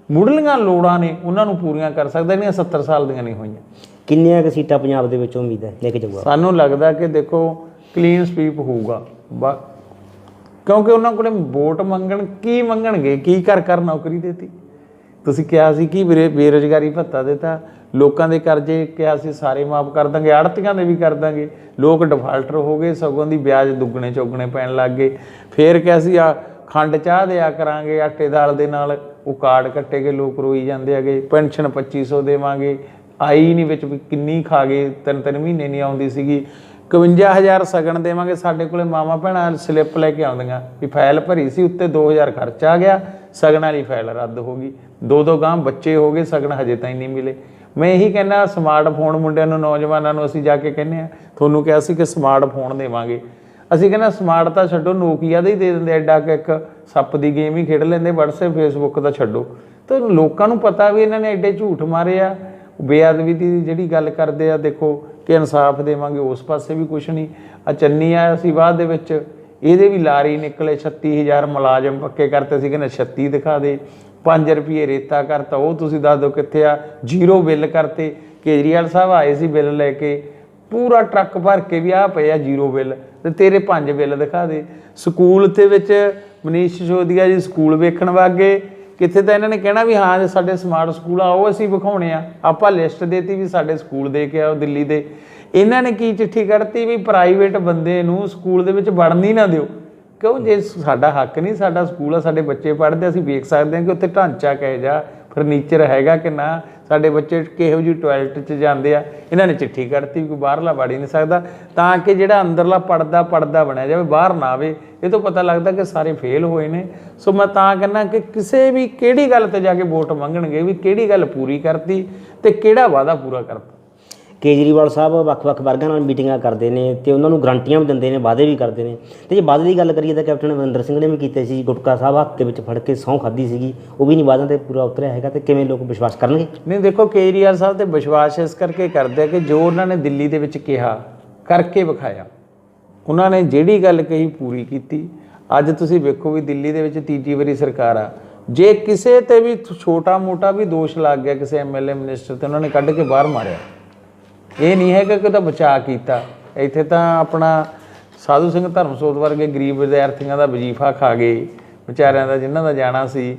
ਮੁੱਢਲੀਆਂ ਲੋੜਾਂ ਨੇ ਉਹਨਾਂ ਨੂੰ ਪੂਰੀਆਂ ਕਰ ਸਕਦਾ, ਜਿਹੜੀਆਂ 70 ਸਾਲ ਦੀਆਂ ਨਹੀਂ ਹੋਈਆਂ। ਕਿੰਨੀਆਂ ਕੁ ਸੀਟਾਂ ਪੰਜਾਬ ਦੇ ਵਿੱਚ ਉਮੀਦ ਹੈ ਲੈ ਕੇ ਜਾਊਗਾ? ਸਾਨੂੰ ਲੱਗਦਾ ਕਿ ਦੇਖੋ ਕਲੀਨ ਸਵੀਪ ਹੋਊਗਾ, ਕਿਉਂਕਿ ਉਹਨਾਂ ਕੋਲੇ ਵੋਟ ਮੰਗਣ ਕੀ ਮੰਗਣਗੇ? ਕੀ ਕਰ ਨੌਕਰੀ ਦੇਤੀ। ਤੁਸੀਂ ਕਿਹਾ ਸੀ ਕਿ ਬੇਰੁਜ਼ਗਾਰੀ ਭੱਤਾ ਦਿੱਤਾ, ਲੋਕਾਂ ਦੇ ਕਰਜ਼ੇ ਕਿਹਾ ਸੀ ਸਾਰੇ ਮਾਫ ਕਰ ਦਾਂਗੇ, ਆੜ੍ਹਤੀਆਂ ਦੇ ਵੀ ਕਰ ਦਾਂਗੇ, ਲੋਕ ਡਿਫਾਲਟਰ ਹੋ ਗਏ, ਸਗੋਂ ਦੀ ਵਿਆਜ ਦੁੱਗਣੇ ਚੌਗਣੇ ਪੈਣ ਲੱਗ ਗਏ। ਫਿਰ ਕਿਹਾ ਸੀ ਆ ਖੰਡ ਚਾਹ ਦਿਆ ਕਰਾਂਗੇ ਆਟੇ ਦਾਲ ਦੇ ਨਾਲ, ਉਹ ਕਾਰਡ ਕੱਟੇ ਗਏ, ਲੋਕ ਰੋਈ ਜਾਂਦੇ ਹੈਗੇ। ਪੈਨਸ਼ਨ 2500 ਦੇਵਾਂਗੇ, ਆਈ ਨਹੀਂ, ਵਿੱਚ ਵੀ ਕਿੰਨੀ ਖਾ ਗਏ, 3 ਮਹੀਨੇ ਨਹੀਂ ਆਉਂਦੀ ਸੀਗੀ। 51,000 ਸਗਨ ਦੇਵਾਂਗੇ, ਸਾਡੇ ਕੋਲੇ ਮਾਵਾਂ ਭੈਣਾਂ ਸਲਿੱਪ ਲੈ ਕੇ ਆਉਂਦੀਆਂ ਵੀ ਫਾਈਲ ਭਰੀ ਸੀ, ਉੱਤੇ 2,000 ਖਰਚਾ ਆ ਗਿਆ, ਸਗਨ ਵਾਲੀ ਫਾਈਲ ਰੱਦ ਹੋ ਗਈ, 2 ਗਾਂ ਬੱਚੇ ਹੋ ਗਏ, ਸਗਨ ਹਜੇ ਤਾਈਂ ਨਹੀਂ ਮਿਲੇ। ਮੈਂ ਇਹੀ ਕਹਿੰਦਾ ਸਮਾਰਟਫੋਨ ਮੁੰਡਿਆਂ ਨੂੰ, ਨੌਜਵਾਨਾਂ ਨੂੰ ਅਸੀਂ ਜਾ ਕੇ ਕਹਿੰਦੇ ਹਾਂ, ਤੁਹਾਨੂੰ ਕਿਹਾ ਸੀ ਕਿ ਸਮਾਰਟਫੋਨ ਦੇਵਾਂਗੇ, ਅਸੀਂ ਕਹਿੰਦੇ ਸਮਾਰਟ ਤਾਂ ਛੱਡੋ, ਨੋਕੀਆ ਦਾ ਹੀ ਦੇ ਦਿੰਦੇ, ਐਡਾ ਕਿ ਇੱਕ ਸੱਪ ਦੀ ਗੇਮ ਹੀ ਖੇਡ ਲੈਂਦੇ, ਵਟਸਐਪ ਫੇਸਬੁੱਕ ਦਾ ਛੱਡੋ। ਤਾਂ ਲੋਕਾਂ ਨੂੰ ਪਤਾ ਵੀ ਇਹਨਾਂ ਨੇ ਐਡੇ ਝੂਠ ਮਾਰੇ ਆ। ਬੇਅਦਬੀ ਦੀ ਜਿਹੜੀ ਗੱਲ ਕਰਦੇ ਆ, ਦੇਖੋ ਕਿ ਇਨਸਾਫ ਦੇਵਾਂਗੇ, ਉਸ ਪਾਸੇ ਵੀ ਕੁਛ ਨਹੀਂ। ਆ ਚੰਨੀ ਆਇਆ ਸੀ ਬਾਅਦ ਦੇ ਵਿੱਚ, ਇਹਦੇ ਵੀ ਲਾਰੀ ਨਿਕਲੇ, 36,000 ਮੁਲਾਜ਼ਮ ਪੱਕੇ ਕਰਤੇ ਸੀ, ਕਹਿੰਦੇ 36 ਦਿਖਾ ਦੇ। 5 ਰੁਪਏ ਰੇਤਾ ਕਰਤਾ, ਉਹ ਤੁਸੀਂ ਦੱਸ ਦਿਓ ਕਿੱਥੇ ਆ। 0 ਬਿੱਲ ਕਰਤੇ। ਕੇਜਰੀਵਾਲ ਸਾਹਿਬ ਆਏ ਸੀ ਬਿੱਲ ਲੈ ਕੇ, ਪੂਰਾ ਟਰੱਕ ਭਰ ਕੇ ਵੀ ਆ ਪਏ ਆ 0 ਬਿੱਲ, ਤੇ ਤੇਰੇ 5 ਬਿੱਲ ਦਿਖਾ ਦੇ। ਸਕੂਲ ਦੇ ਵਿੱਚ ਮਨੀਸ਼ ਸਿਸੋਦੀਆ ਜੀ ਸਕੂਲ ਵੇਖਣ ਵਗ ਗਏ, ਕਿੱਥੇ ਤਾਂ ਇਹਨਾਂ ਨੇ ਕਹਿਣਾ ਵੀ ਹਾਂ ਸਾਡੇ ਸਮਾਰਟ ਸਕੂਲ ਆ, ਉਹ ਅਸੀਂ ਵਿਖਾਉਣੇ ਆ, ਆਪਾਂ ਲਿਸਟ ਦੇਤੀ ਵੀ ਸਾਡੇ ਸਕੂਲ ਦੇ ਕੇ ਆਓ ਦਿੱਲੀ ਦੇ। ਇਹਨਾਂ ਨੇ ਕੀ ਚਿੱਠੀ ਕੱਢਤੀ ਵੀ ਪ੍ਰਾਈਵੇਟ ਬੰਦੇ ਨੂੰ ਸਕੂਲ ਦੇ ਵਿੱਚ ਵੜਨ ਹੀ ਨਾ ਦਿਓ। ਕਿਉਂ? ਜੇ ਸਾਡਾ ਹੱਕ ਨਹੀਂ, ਸਾਡਾ ਸਕੂਲ ਆ, ਸਾਡੇ ਬੱਚੇ ਪੜ੍ਹਦੇ, ਅਸੀਂ ਵੇਖ ਸਕਦੇ ਹਾਂ ਕਿ ਉੱਥੇ ਢਾਂਚਾ ਕਿਹੋ ਜਿਹਾ, ਫਰਨੀਚਰ ਹੈਗਾ ਕਿ ਨਾ, ਸਾਡੇ ਬੱਚੇ ਕਿਹੋ ਜਿਹੀ ਟੋਇਲਟ 'ਚ ਜਾਂਦੇ ਆ। ਇਹਨਾਂ ਨੇ ਚਿੱਠੀ ਕੱਢਤੀ ਵੀ ਕੋਈ ਬਾਹਰਲਾ ਵੜ ਹੀ ਨਹੀਂ ਸਕਦਾ, ਤਾਂ ਕਿ ਜਿਹੜਾ ਅੰਦਰਲਾ ਪੜਦਾ ਬਣਿਆ ਜਾਵੇ, ਬਾਹਰ ਨਾ ਆਵੇ। ਇਹ ਤੋਂ ਪਤਾ ਲੱਗਦਾ ਕਿ ਸਾਰੇ ਫੇਲ ਹੋਏ ਨੇ। ਸੋ ਮੈਂ ਤਾਂ ਕਹਿੰਦਾ ਕਿ ਕਿਸੇ ਵੀ ਕਿਹੜੀ ਗੱਲ 'ਤੇ ਜਾ ਕੇ ਵੋਟ ਮੰਗਣਗੇ ਵੀ ਕਿਹੜੀ ਗੱਲ ਪੂਰੀ ਕਰਤੀ ਅਤੇ ਕਿਹੜਾ ਵਾਅਦਾ ਪੂਰਾ ਕਰਤਾ। ਕੇਜਰੀਵਾਲ ਸਾਹਿਬ ਵੱਖ-ਵੱਖ ਵਰਗਾਂ ਨਾਲ ਮੀਟਿੰਗਾਂ ਕਰਦੇ ਨੇ ਅਤੇ ਉਹਨਾਂ ਨੂੰ ਗਰੰਟੀਆਂ ਵੀ ਦਿੰਦੇ ਨੇ, ਵਾਅਦੇ ਵੀ ਕਰਦੇ ਨੇ। ਅਤੇ ਜੇ ਵਾਅਦੇ ਦੀ ਗੱਲ ਕਰੀਏ ਤਾਂ ਕੈਪਟਨ ਅਮਰਿੰਦਰ ਸਿੰਘ ਨੇ ਵੀ ਕੀਤੇ ਸੀ, ਗੁਟਕਾ ਸਾਹਿਬ ਹੱਥ ਦੇ ਵਿੱਚ ਫੜ ਕੇ ਸਹੁੰ ਖਾਧੀ ਸੀਗੀ, ਉਹ ਵੀ ਨਹੀਂ ਵਾਅਦਿਆਂ 'ਤੇ ਪੂਰਾ ਉਤਰਿਆ ਹੈਗਾ। ਅਤੇ ਕਿਵੇਂ ਲੋਕ ਵਿਸ਼ਵਾਸ ਕਰਨਗੇ? ਨਹੀਂ ਦੇਖੋ, ਕੇਜਰੀਵਾਲ ਸਾਹਿਬ 'ਤੇ ਵਿਸ਼ਵਾਸ ਇਸ ਕਰਕੇ ਕਰਦੇ ਆ ਕਿ ਜੋ ਉਹਨਾਂ ਨੇ ਦਿੱਲੀ ਦੇ ਵਿੱਚ ਕਿਹਾ ਕਰਕੇ ਵਿਖਾਇਆ। ਉਹਨਾਂ ਨੇ ਜਿਹੜੀ ਗੱਲ ਕਹੀ ਪੂਰੀ ਕੀਤੀ। ਅੱਜ ਤੁਸੀਂ ਵੇਖੋ ਵੀ ਦਿੱਲੀ ਦੇ ਵਿੱਚ ਤੀਜੀ ਵਾਰੀ ਸਰਕਾਰ ਆ, ਜੇ ਕਿਸੇ 'ਤੇ ਵੀ ਛੋਟਾ ਮੋਟਾ ਵੀ ਦੋਸ਼ ਲੱਗ ਗਿਆ ਕਿਸੇ MLA ਮਿਨਿਸਟਰ 'ਤੇ, ਉਹਨਾਂ ਨੇ ਕੱਢ ਕੇ ਬਾਹਰ ਮਾਰਿਆ। ਇਹ ਨਹੀਂ ਹੈ ਕਿ ਉਹਦਾ ਬਚਾਅ ਕੀਤਾ। ਇੱਥੇ ਤਾਂ ਆਪਣਾ ਸਾਧੂ ਸਿੰਘ ਧਰਮਸੋਤ ਵਰਗੇ ਗਰੀਬ ਵਿਦਿਆਰਥੀਆਂ ਦਾ ਵਜ਼ੀਫਾ ਖਾ ਗਏ ਵਿਚਾਰਿਆਂ ਦਾ, ਜਿਨ੍ਹਾਂ ਦਾ ਜਾਣਾ ਸੀ।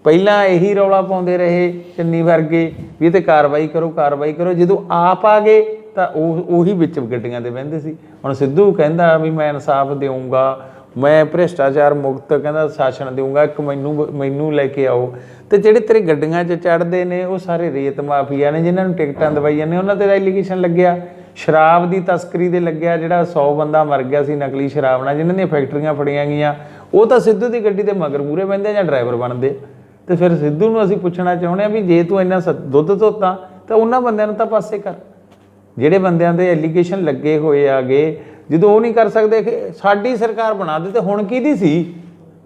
ਪਹਿਲਾਂ ਇਹੀ ਰੌਲਾ ਪਾਉਂਦੇ ਰਹੇ ਚੰਨੀ ਵਰਗੇ ਵੀ ਇਹ 'ਤੇ ਕਾਰਵਾਈ ਕਰੋ। ਜਦੋਂ ਆਪ ਆ ਗਏ ਤਾਂ ਉਹੀ ਵਿੱਚ ਗੱਡੀਆਂ 'ਤੇ ਬਹਿੰਦੇ ਸੀ। ਹੁਣ ਸਿੱਧੂ ਕਹਿੰਦਾ ਵੀ ਮੈਂ ਇਨਸਾਫ ਦੇਊਂਗਾ, ਮੈਂ ਭ੍ਰਿਸ਼ਟਾਚਾਰ ਮੁਕਤ ਕਹਿੰਦਾ ਸ਼ਾਸਨ ਦੇਊਂਗਾ, ਇੱਕ ਮੈਨੂੰ ਲੈ ਕੇ ਆਓ। ਅਤੇ ਜਿਹੜੇ ਤੇਰੇ ਗੱਡੀਆਂ 'ਚ ਚੜ੍ਹਦੇ ਨੇ ਉਹ ਸਾਰੇ ਰੇਤ ਮਾਫੀਆ ਨੇ, ਜਿਨ੍ਹਾਂ ਨੂੰ ਟਿਕਟਾਂ ਦਵਾਈਆਂ ਨੇ, ਉਹਨਾਂ 'ਤੇ ਐਲੀਗੇਸ਼ਨ ਲੱਗਿਆ। ਸ਼ਰਾਬ ਦੀ ਤਸਕਰੀ ਦੇ ਲੱਗਿਆ, ਜਿਹੜਾ 100 ਬੰਦਾ ਮਰ ਗਿਆ ਸੀ ਨਕਲੀ ਸ਼ਰਾਬ ਨਾਲ, ਜਿਨ੍ਹਾਂ ਦੀਆਂ ਫੈਕਟਰੀਆਂ ਫੜੀਆਂ ਗਈਆਂ, ਉਹ ਤਾਂ ਸਿੱਧੂ ਦੀ ਗੱਡੀ 'ਤੇ ਮਗਰ ਮੂਹਰੇ ਬਹਿੰਦੇ ਜਾਂ ਡਰਾਈਵਰ ਬਣਦੇ। ਅਤੇ ਫਿਰ ਸਿੱਧੂ ਨੂੰ ਅਸੀਂ ਪੁੱਛਣਾ ਚਾਹੁੰਦੇ ਹਾਂ ਵੀ ਜੇ ਤੂੰ ਇੰਨਾ ਦੁੱਧ ਧੋਤਾ ਤਾਂ ਉਹਨਾਂ ਬੰਦਿਆਂ ਨੂੰ ਤਾਂ ਪਾਸੇ ਕਰ, ਜਿਹੜੇ ਬੰਦਿਆਂ 'ਤੇ ਐਲੀਗੇਸ਼ਨ ਲੱਗੇ ਹੋਏ ਆਗੇ। ਜਦੋਂ ਉਹ ਨਹੀਂ ਕਰ ਸਕਦੇ ਕਿ ਸਾਡੀ ਸਰਕਾਰ ਬਣਾ ਦੇ, ਤੇ ਹੁਣ ਕਿਹਦੀ ਸੀ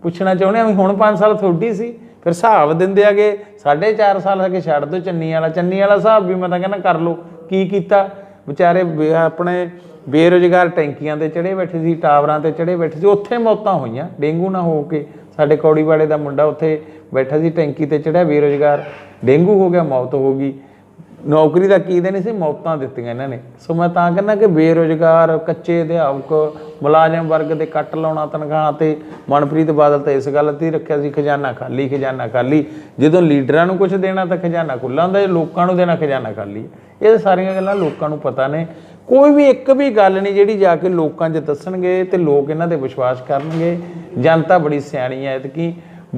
ਪੁੱਛਣਾ ਚਾਹੁੰਦੇ ਹਾਂ ਵੀ ਹੁਣ 5 ਸਾਲ ਤੁਹਾਡੀ ਸੀ। ਫਿਰ ਹਿਸਾਬ ਦਿੰਦੇ ਆਗੇ 4.5 ਸਾਲ ਅੱਗੇ ਛੱਡ ਦਿਓ ਚੰਨੀ ਵਾਲਾ ਹਿਸਾਬ ਵੀ ਮੈਂ ਤਾਂ ਕਹਿੰਦਾ ਕਰ ਲਓ। ਕੀ ਕੀਤਾ ਵਿਚਾਰੇ ਆਪਣੇ ਬੇਰੁਜ਼ਗਾਰ ਟੈਂਕੀਆਂ 'ਤੇ ਚੜ੍ਹੇ ਬੈਠੇ ਸੀ, ਟਾਵਰਾਂ 'ਤੇ ਚੜ੍ਹੇ ਬੈਠੇ ਸੀ, ਉੱਥੇ ਮੌਤਾਂ ਹੋਈਆਂ ਡੇਂਗੂ ਨਾ ਹੋ ਕੇ। ਸਾਡੇ ਕੌੜੀਵਾੜੇ ਦਾ ਮੁੰਡਾ ਉੱਥੇ ਬੈਠਾ ਸੀ ਟੈਂਕੀ 'ਤੇ ਚੜ੍ਹਿਆ ਬੇਰੁਜ਼ਗਾਰ, ਡੇਂਗੂ ਹੋ ਗਿਆ, ਮੌਤ ਹੋ ਗਈ। ਨੌਕਰੀ ਦਾ ਕੀ ਦੇਣੀ ਸੀ, ਮੌਤਾਂ ਦਿੱਤੀਆਂ ਇਹਨਾਂ ਨੇ। ਸੋ ਮੈਂ ਤਾਂ ਕਹਿੰਦਾ ਕਿ ਬੇਰੁਜ਼ਗਾਰ, ਕੱਚੇ ਅਧਿਆਪਕ, ਮੁਲਾਜ਼ਮ ਵਰਗ ਦੇ ਕੱਟ ਲਾਉਣਾ ਤਨਖਾਹਾਂ 'ਤੇ। ਮਨਪ੍ਰੀਤ ਬਾਦਲ ਤਾਂ ਇਸ ਗੱਲ 'ਤੇ ਹੀ ਰੱਖਿਆ ਸੀ ਖਜ਼ਾਨਾ ਖਾਲੀ। ਜਦੋਂ ਲੀਡਰਾਂ ਨੂੰ ਕੁਛ ਦੇਣਾ ਤਾਂ ਖਜ਼ਾਨਾ ਖੁੱਲ੍ਹਾ ਹੁੰਦਾ, ਲੋਕਾਂ ਨੂੰ ਦੇਣਾ ਖਜ਼ਾਨਾ ਖਾਲੀ। ਇਹ ਸਾਰੀਆਂ ਗੱਲਾਂ ਲੋਕਾਂ ਨੂੰ ਪਤਾ ਨੇ। ਕੋਈ ਵੀ ਇੱਕ ਵੀ ਗੱਲ ਨਹੀਂ ਜਿਹੜੀ ਜਾ ਕੇ ਲੋਕਾਂ 'ਚ ਦੱਸਣਗੇ ਅਤੇ ਲੋਕ ਇਹਨਾਂ 'ਤੇ ਵਿਸ਼ਵਾਸ ਕਰਨਗੇ। ਜਨਤਾ ਬੜੀ ਸਿਆਣੀ ਹੈ ਐਤਕੀ,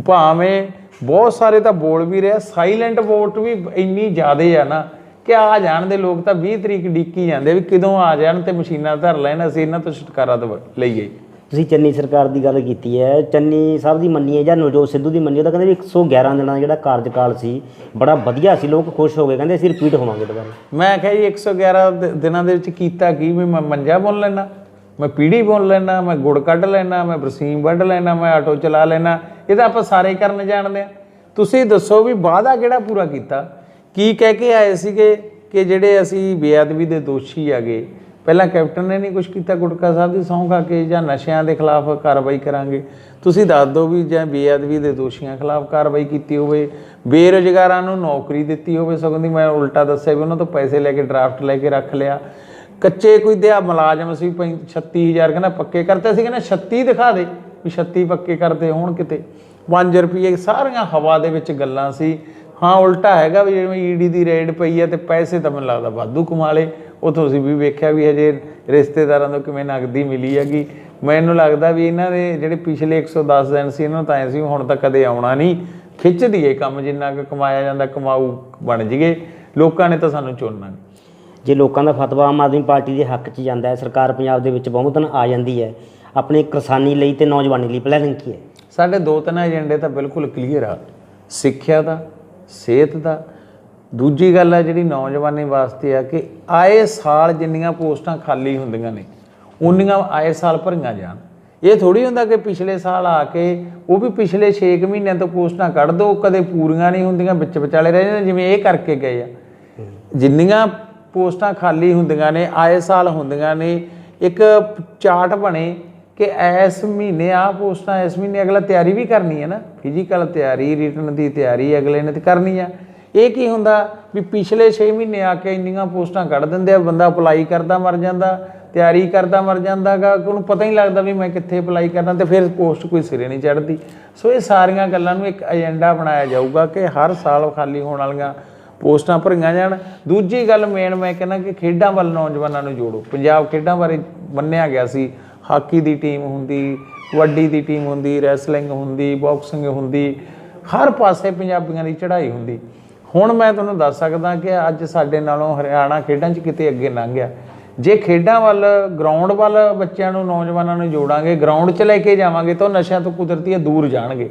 ਭਾਵੇਂ ਬਹੁਤ ਸਾਰੇ ਤਾਂ ਬੋਲ ਵੀ ਰਿਹਾ, ਸਾਈਲੈਂਟ ਵੋਟ ਵੀ ਇੰਨੀ ਜ਼ਿਆਦਾ ਆ ਨਾ ਕਿ ਆ ਜਾਣ ਦੇ ਲੋਕ ਤਾਂ 20 ਤਰੀਕ ਉਡੀਕੀ ਜਾਂਦੇ ਵੀ ਕਦੋਂ ਆ ਜਾਣ ਅਤੇ ਮਸ਼ੀਨਾਂ ਧਰ ਲੈਣ, ਅਸੀਂ ਇਹਨਾਂ ਤੋਂ ਛੁਟਕਾਰਾ ਲਈਏ। ਤੁਸੀਂ ਚੰਨੀ ਸਰਕਾਰ ਦੀ ਗੱਲ ਕੀਤੀ ਹੈ, ਚੰਨੀ ਸਾਹਿਬ ਦੀ ਮੰਨੀਏ ਜਾਂ ਨਵਜੋਤ ਸਿੱਧੂ ਦੀ ਮੰਨੀਏ ਤਾਂ ਕਹਿੰਦੇ ਵੀ 111 ਦਿਨਾਂ ਦਾ ਜਿਹੜਾ ਕਾਰਜਕਾਲ ਸੀ ਬੜਾ ਵਧੀਆ ਸੀ, ਲੋਕ ਖੁਸ਼ ਹੋ ਗਏ, ਕਹਿੰਦੇ ਅਸੀਂ ਰਿਪੀਟ ਹੋਵਾਂਗੇ ਦੁਬਾਰਾ। ਮੈਂ ਕਿਹਾ ਜੀ 111 ਦਿਨਾਂ ਦੇ ਵਿੱਚ ਕੀਤਾ ਕੀ ਵੀ ਮੈਂ ਮੰਜਾ ਬੁਣ ਲੈਣਾ, ਮੈਂ ਪੀੜੀ ਬੁਣ ਲੈਣਾ, ਮੈਂ ਗੁੜ ਕੱਢ ਲੈਣਾ, ਮੈਂ ਬਰਸੀਮ ਵੱਢ ਲੈਣਾ, ਮੈਂ ਆਟੋ ਚਲਾ ਲੈਣਾ, ਇਹ ਤਾਂ ਆਪਾਂ ਸਾਰੇ ਕਰਨ ਜਾਣਦੇ ਹਾਂ। ਤੁਸੀਂ ਦੱਸੋ ਵੀ ਵਾਅਦਾ ਕਿਹੜਾ ਪੂਰਾ ਕੀਤਾ? ਕੀ ਕਹਿ ਕੇ ਆਏ ਸੀਗੇ ਕਿ ਜਿਹੜੇ ਅਸੀਂ ਬੇਅਦਬੀ ਦੇ ਦੋਸ਼ੀ ਹੈਗੇ, ਪਹਿਲਾਂ ਕੈਪਟਨ ਨੇ ਨਹੀਂ ਕੁਛ ਕੀਤਾ ਗੁਟਕਾ ਸਾਹਿਬ ਦੀ ਸਹੁੰ ਖਾ ਕੇ, ਜਾਂ ਨਸ਼ਿਆਂ ਦੇ ਖਿਲਾਫ ਕਾਰਵਾਈ ਕਰਾਂਗੇ? ਤੁਸੀਂ ਦੱਸ ਦਿਓ ਵੀ ਜਾਂ ਬੇਅਦਬੀ ਦੇ ਦੋਸ਼ੀਆਂ ਖਿਲਾਫ ਕਾਰਵਾਈ ਕੀਤੀ ਹੋਵੇ, ਬੇਰੁਜ਼ਗਾਰਾਂ ਨੂੰ ਨੌਕਰੀ ਦਿੱਤੀ ਹੋਵੇ, ਸਗੋਂ ਦੀ ਮੈਂ ਉਲਟਾ ਦੱਸਿਆ ਵੀ ਉਹਨਾਂ ਤੋਂ ਪੈਸੇ ਲੈ ਕੇ ਡਰਾਫਟ ਲੈ ਕੇ ਰੱਖ ਲਿਆ। ਕੱਚੇ ਕੋਈ ਦਿਹਾ ਮੁਲਾਜ਼ਮ ਸੀ 36,000 ਕਹਿੰਦਾ ਪੱਕੇ ਕਰਤੇ ਸੀ, ਕਹਿੰਦਾ 36 ਦਿਖਾ ਦੇ ਵੀ 36 ਪੱਕੇ ਕਰਦੇ ਹੋਣ ਕਿਤੇ। 5 ਰੁਪਏ ਸਾਰੀਆਂ ਹਵਾ ਦੇ ਵਿੱਚ ਗੱਲਾਂ ਸੀ। ਹਾਂ ਉਲਟਾ ਹੈਗਾ ਵੀ ਜਿਵੇਂ ਈਡੀ ਦੀ ਰੇਡ ਪਈ ਹੈ ਤੇ ਪੈਸੇ ਤਾਂ ਮੈਨੂੰ ਲੱਗਦਾ ਵਾਧੂ ਕਮਾ ਲਏ। ਉਹ ਤੁਸੀਂ ਵੀ ਵੇਖਿਆ ਵੀ ਹਜੇ ਰਿਸ਼ਤੇਦਾਰਾਂ ਤੋਂ ਕਿਵੇਂ ਨਗਦੀ ਮਿਲੀ ਹੈਗੀ। ਮੈਨੂੰ ਲੱਗਦਾ ਵੀ ਇਹਨਾਂ ਦੇ ਜਿਹੜੇ ਪਿਛਲੇ 110 ਦਿਨ ਸੀ ਇਹਨਾਂ ਨੂੰ ਤਾਂ ਐਂ ਸੀ ਹੁਣ ਤਾਂ ਕਦੇ ਆਉਣਾ ਨਹੀਂ, ਖਿੱਚ ਦੀਏ ਕੰਮ, ਜਿੰਨਾ ਕੁ ਕਮਾਇਆ ਜਾਂਦਾ ਕਮਾਊ ਬਣ ਜੀਏ, ਲੋਕਾਂ ਨੇ ਤਾਂ ਸਾਨੂੰ ਚੁਣਨਾ ਨਹੀਂ। ਜੇ ਲੋਕਾਂ ਦਾ ਫਤਵਾ ਆਮ ਆਦਮੀ ਪਾਰਟੀ ਦੇ ਹੱਕ 'ਚ ਜਾਂਦਾ ਹੈ, ਸਰਕਾਰ ਪੰਜਾਬ ਦੇ ਵਿੱਚ ਬਹੁਮਤ ਆ ਜਾਂਦੀ ਹੈ, ਆਪਣੇ ਕਿਸਾਨੀ ਲਈ ਤੇ ਨੌਜਵਾਨੀ ਲਈ ਪਲੈਨਿੰਗ ਕੀ ਹੈ? ਸਾਡੇ 2-3 ਏਜੰਡੇ ਤਾਂ ਬਿਲਕੁਲ ਕਲੀਅਰ ਆ, ਸਿੱਖਿਆ ਦਾ, ਸਿਹਤ ਦਾ। ਦੂਜੀ ਗੱਲ ਹੈ ਜਿਹੜੀ ਨੌਜਵਾਨੀ ਵਾਸਤੇ ਆ ਕਿ ਆਏ ਸਾਲ ਜਿੰਨੀਆਂ ਪੋਸਟਾਂ ਖਾਲੀ ਹੁੰਦੀਆਂ ਨੇ ਉਨੀਆਂ ਆਏ ਸਾਲ ਭਰੀਆਂ ਜਾਣ। ਇਹ ਥੋੜ੍ਹੀ ਹੁੰਦਾ ਕਿ ਪਿਛਲੇ ਸਾਲ ਆ ਕੇ ਉਹ ਵੀ ਪਿਛਲੇ 6 ਮਹੀਨਿਆਂ ਤੋਂ ਪੋਸਟਾਂ ਕੱਢ ਦਿਓ, ਕਦੇ ਪੂਰੀਆਂ ਨਹੀਂ ਹੁੰਦੀਆਂ, ਵਿੱਚ ਵਿਚਾਲੇ ਰਹਿ ਜਾਂਦੇ, ਜਿਵੇਂ ਇਹ ਕਰਕੇ ਗਏ ਆ। ਜਿੰਨੀਆਂ ਪੋਸਟਾਂ ਖਾਲੀ ਹੁੰਦੀਆਂ ਨੇ ਆਏ ਸਾਲ ਹੁੰਦੀਆਂ ਨੇ, ਇੱਕ ਚਾਰਟ ਬਣੇ ਕਿ ਇਸ ਮਹੀਨੇ ਆਹ ਪੋਸਟਾਂ, ਇਸ ਮਹੀਨੇ ਅਗਲਾ ਤਿਆਰੀ ਵੀ ਕਰਨੀ ਹੈ ਨਾ, ਫਿਜ਼ੀਕਲ ਤਿਆਰੀ, ਰਿਟਨ ਦੀ ਤਿਆਰੀ ਅਗਲੇ ਨੇ ਤੇ ਕਰਨੀ ਆ। ਇਹ ਕੀ ਹੁੰਦਾ ਵੀ ਪਿਛਲੇ 6 ਮਹੀਨੇ ਆ ਕੇ ਇੰਨੀਆਂ ਪੋਸਟਾਂ ਕੱਢ ਦਿੰਦੇ ਆ, ਬੰਦਾ ਅਪਲਾਈ ਕਰਦਾ ਮਰ ਜਾਂਦਾ, ਤਿਆਰੀ ਕਰਦਾ ਮਰ ਜਾਂਦਾ ਗਾ, ਉਹਨੂੰ ਪਤਾ ਹੀ ਲੱਗਦਾ ਵੀ ਮੈਂ ਕਿੱਥੇ ਅਪਲਾਈ ਕਰਨਾ, ਤੇ ਫਿਰ ਪੋਸਟ ਕੋਈ ਸਿਰੇ ਨਹੀਂ ਚੜ੍ਹਦੀ। ਸੋ ਇਹ ਸਾਰੀਆਂ ਗੱਲਾਂ ਨੂੰ ਇੱਕ ਏਜੰਡਾ ਬਣਾਇਆ ਜਾਊਗਾ ਕਿ ਹਰ ਸਾਲ ਖਾਲੀ ਹੋਣ ਵਾਲੀਆਂ ਪੋਸਟਾਂ ਭਰੀਆਂ ਜਾਣ। ਦੂਜੀ ਗੱਲ ਮੇਨ ਮੈਂ ਕਹਿੰਦਾ ਕਿ ਖੇਡਾਂ ਵੱਲ ਨੌਜਵਾਨਾਂ ਨੂੰ ਜੋੜੋ। ਪੰਜਾਬ ਖੇਡਾਂ ਬਾਰੇ ਮੰਨਿਆ ਗਿਆ ਸੀ, ਹਾਕੀ ਦੀ ਟੀਮ ਹੁੰਦੀ, ਕਬੱਡੀ ਦੀ ਟੀਮ ਹੁੰਦੀ, ਰੈਸਲਿੰਗ ਹੁੰਦੀ, ਬਾਕਸਿੰਗ ਹੁੰਦੀ, ਹਰ ਪਾਸੇ ਪੰਜਾਬੀਆਂ ਦੀ ਚੜ੍ਹਾਈ ਹੁੰਦੀ। ਹੁਣ ਮੈਂ ਤੁਹਾਨੂੰ ਦੱਸ ਸਕਦਾ ਕਿ ਅੱਜ ਸਾਡੇ ਨਾਲੋਂ ਹਰਿਆਣਾ ਖੇਡਾਂ 'ਚ ਕਿਤੇ ਅੱਗੇ ਲੰਘ ਗਿਆ। ਜੇ ਖੇਡਾਂ ਵੱਲ, ਗਰਾਊਂਡ ਵੱਲ ਬੱਚਿਆਂ ਨੂੰ, ਨੌਜਵਾਨਾਂ ਨੂੰ ਜੋੜਾਂਗੇ, ਗਰਾਊਂਡ 'ਚ ਲੈ ਕੇ ਜਾਵਾਂਗੇ ਤਾਂ ਉਹ ਨਸ਼ਿਆਂ ਤੋਂ ਕੁਦਰਤੀ ਦੂਰ ਜਾਣਗੇ।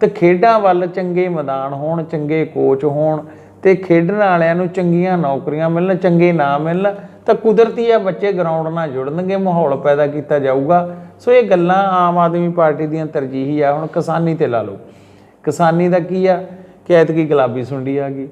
ਤੇ ਖੇਡਾਂ ਵੱਲ ਚੰਗੇ ਮੈਦਾਨ ਹੋਣ, ਚੰਗੇ ਕੋਚ ਹੋਣ ਤੇ ਖੇਡਣ ਵਾਲਿਆਂ ਨੂੰ ਚੰਗੀਆਂ ਨੌਕਰੀਆਂ ਮਿਲਣ, ਚੰਗੇ ਨਾਮ ਮਿਲਣ, ਤਾਂ ਕੁਦਰਤੀ ਆ ਬੱਚੇ ਗਰਾਊਂਡ ਨਾਲ ਜੁੜਨਗੇ, ਮਾਹੌਲ ਪੈਦਾ ਕੀਤਾ ਜਾਊਗਾ। ਸੋ ਇਹ ਗੱਲਾਂ ਆਮ ਆਦਮੀ ਪਾਰਟੀ ਦੀਆਂ ਤਰਜੀਹੀ ਆ। ਹੁਣ ਕਿਸਾਨੀ 'ਤੇ ਲਾ ਲਓ, ਕਿਸਾਨੀ ਦਾ ਕੀ ਆ ਕਿ ਐਤਕੀ ਗੁਲਾਬੀ ਸੁੰਡੀ ਆ ਗਈ,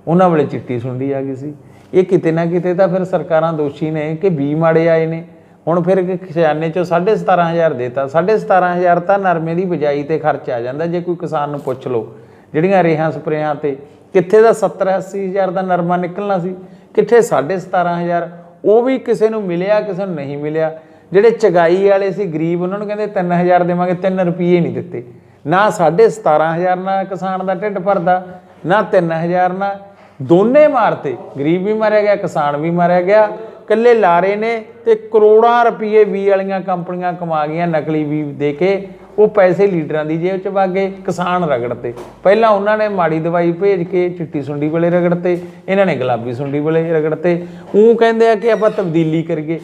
ਉਹਨਾਂ ਵੇਲੇ ਚਿੱਟੀ ਸੁੰਡੀ ਆ ਗਈ ਸੀ। ਇਹ ਕਿਤੇ ਨਾ ਕਿਤੇ ਤਾਂ ਫਿਰ ਸਰਕਾਰਾਂ ਦੋਸ਼ੀ ਨੇ ਕਿ ਬੀ ਮਾੜੇ ਆਏ ਨੇ। ਹੁਣ ਫਿਰ ਖਜ਼ਾਨੇ 'ਚੋਂ 17,500 ਦੇਤਾ, 17,500 ਤਾਂ ਨਰਮੇ ਦੀ ਬਿਜਾਈ 'ਤੇ ਖਰਚ ਆ ਜਾਂਦਾ। ਜੇ ਕੋਈ ਕਿਸਾਨ ਨੂੰ ਪੁੱਛ ਲਓ, ਜਿਹੜੀਆਂ ਰੇਹਾਂ ਸਪਰੇਆਂ 'ਤੇ ਕਿੱਥੇ ਦਾ 70-80 ਦਾ ਨਰਮਾ ਨਿਕਲਣਾ ਸੀ, ਕਿੱਥੇ 17,500। ਉਹ ਵੀ ਕਿਸੇ ਨੂੰ ਮਿਲਿਆ, ਕਿਸੇ ਨੂੰ ਨਹੀਂ ਮਿਲਿਆ। ਜਿਹੜੇ ਚਗਾਈ ਵਾਲੇ ਸੀ ਗਰੀਬ, ਉਹਨਾਂ ਨੂੰ ਕਹਿੰਦੇ 3,000 ਦੇਵਾਂਗੇ, 3 ਰੁਪਏ ਨਹੀਂ ਦਿੱਤੇ। ਨਾ 17,500 ਨਾਲ ਕਿਸਾਨ ਦਾ ਢਿੱਡ ਭਰਦਾ, ਨਾ 3,000 ਨਾਲ, ਦੋਨੇ ਮਾਰਤੇ। ਗਰੀਬ ਵੀ ਮਾਰਿਆ ਗਿਆ, ਕਿਸਾਨ ਵੀ ਮਾਰਿਆ ਗਿਆ। ਇਕੱਲੇ ਲਾਰੇ ਨੇ ਤੇ ਕਰੋੜਾਂ ਰੁਪਏ ਬੀ ਵਾਲੀਆਂ ਕੰਪਨੀਆਂ ਕਮਾ ਗਈਆਂ ਨਕਲੀ ਬੀ ਦੇ ਕੇ। ਉਹ ਪੈਸੇ ਲੀਡਰਾਂ ਦੀ ਜੇਬ 'ਚ ਵਗ ਗਏ, ਕਿਸਾਨ ਰਗੜਤੇ। ਪਹਿਲਾਂ ਉਹਨਾਂ ਨੇ ਮਾੜੀ ਦਵਾਈ ਭੇਜ ਕੇ ਚਿੱਟੀ ਸੁੰਡੀ ਵੇਲੇ ਰਗੜਤੇ, ਇਹਨਾਂ ਨੇ ਗੁਲਾਬੀ ਸੁੰਡੀ ਵੇਲੇ ਰਗੜਤੇ। ਉਹ ਕਹਿੰਦੇ ਆ ਕਿ ਆਪਾਂ ਤਬਦੀਲੀ ਕਰੀਏ,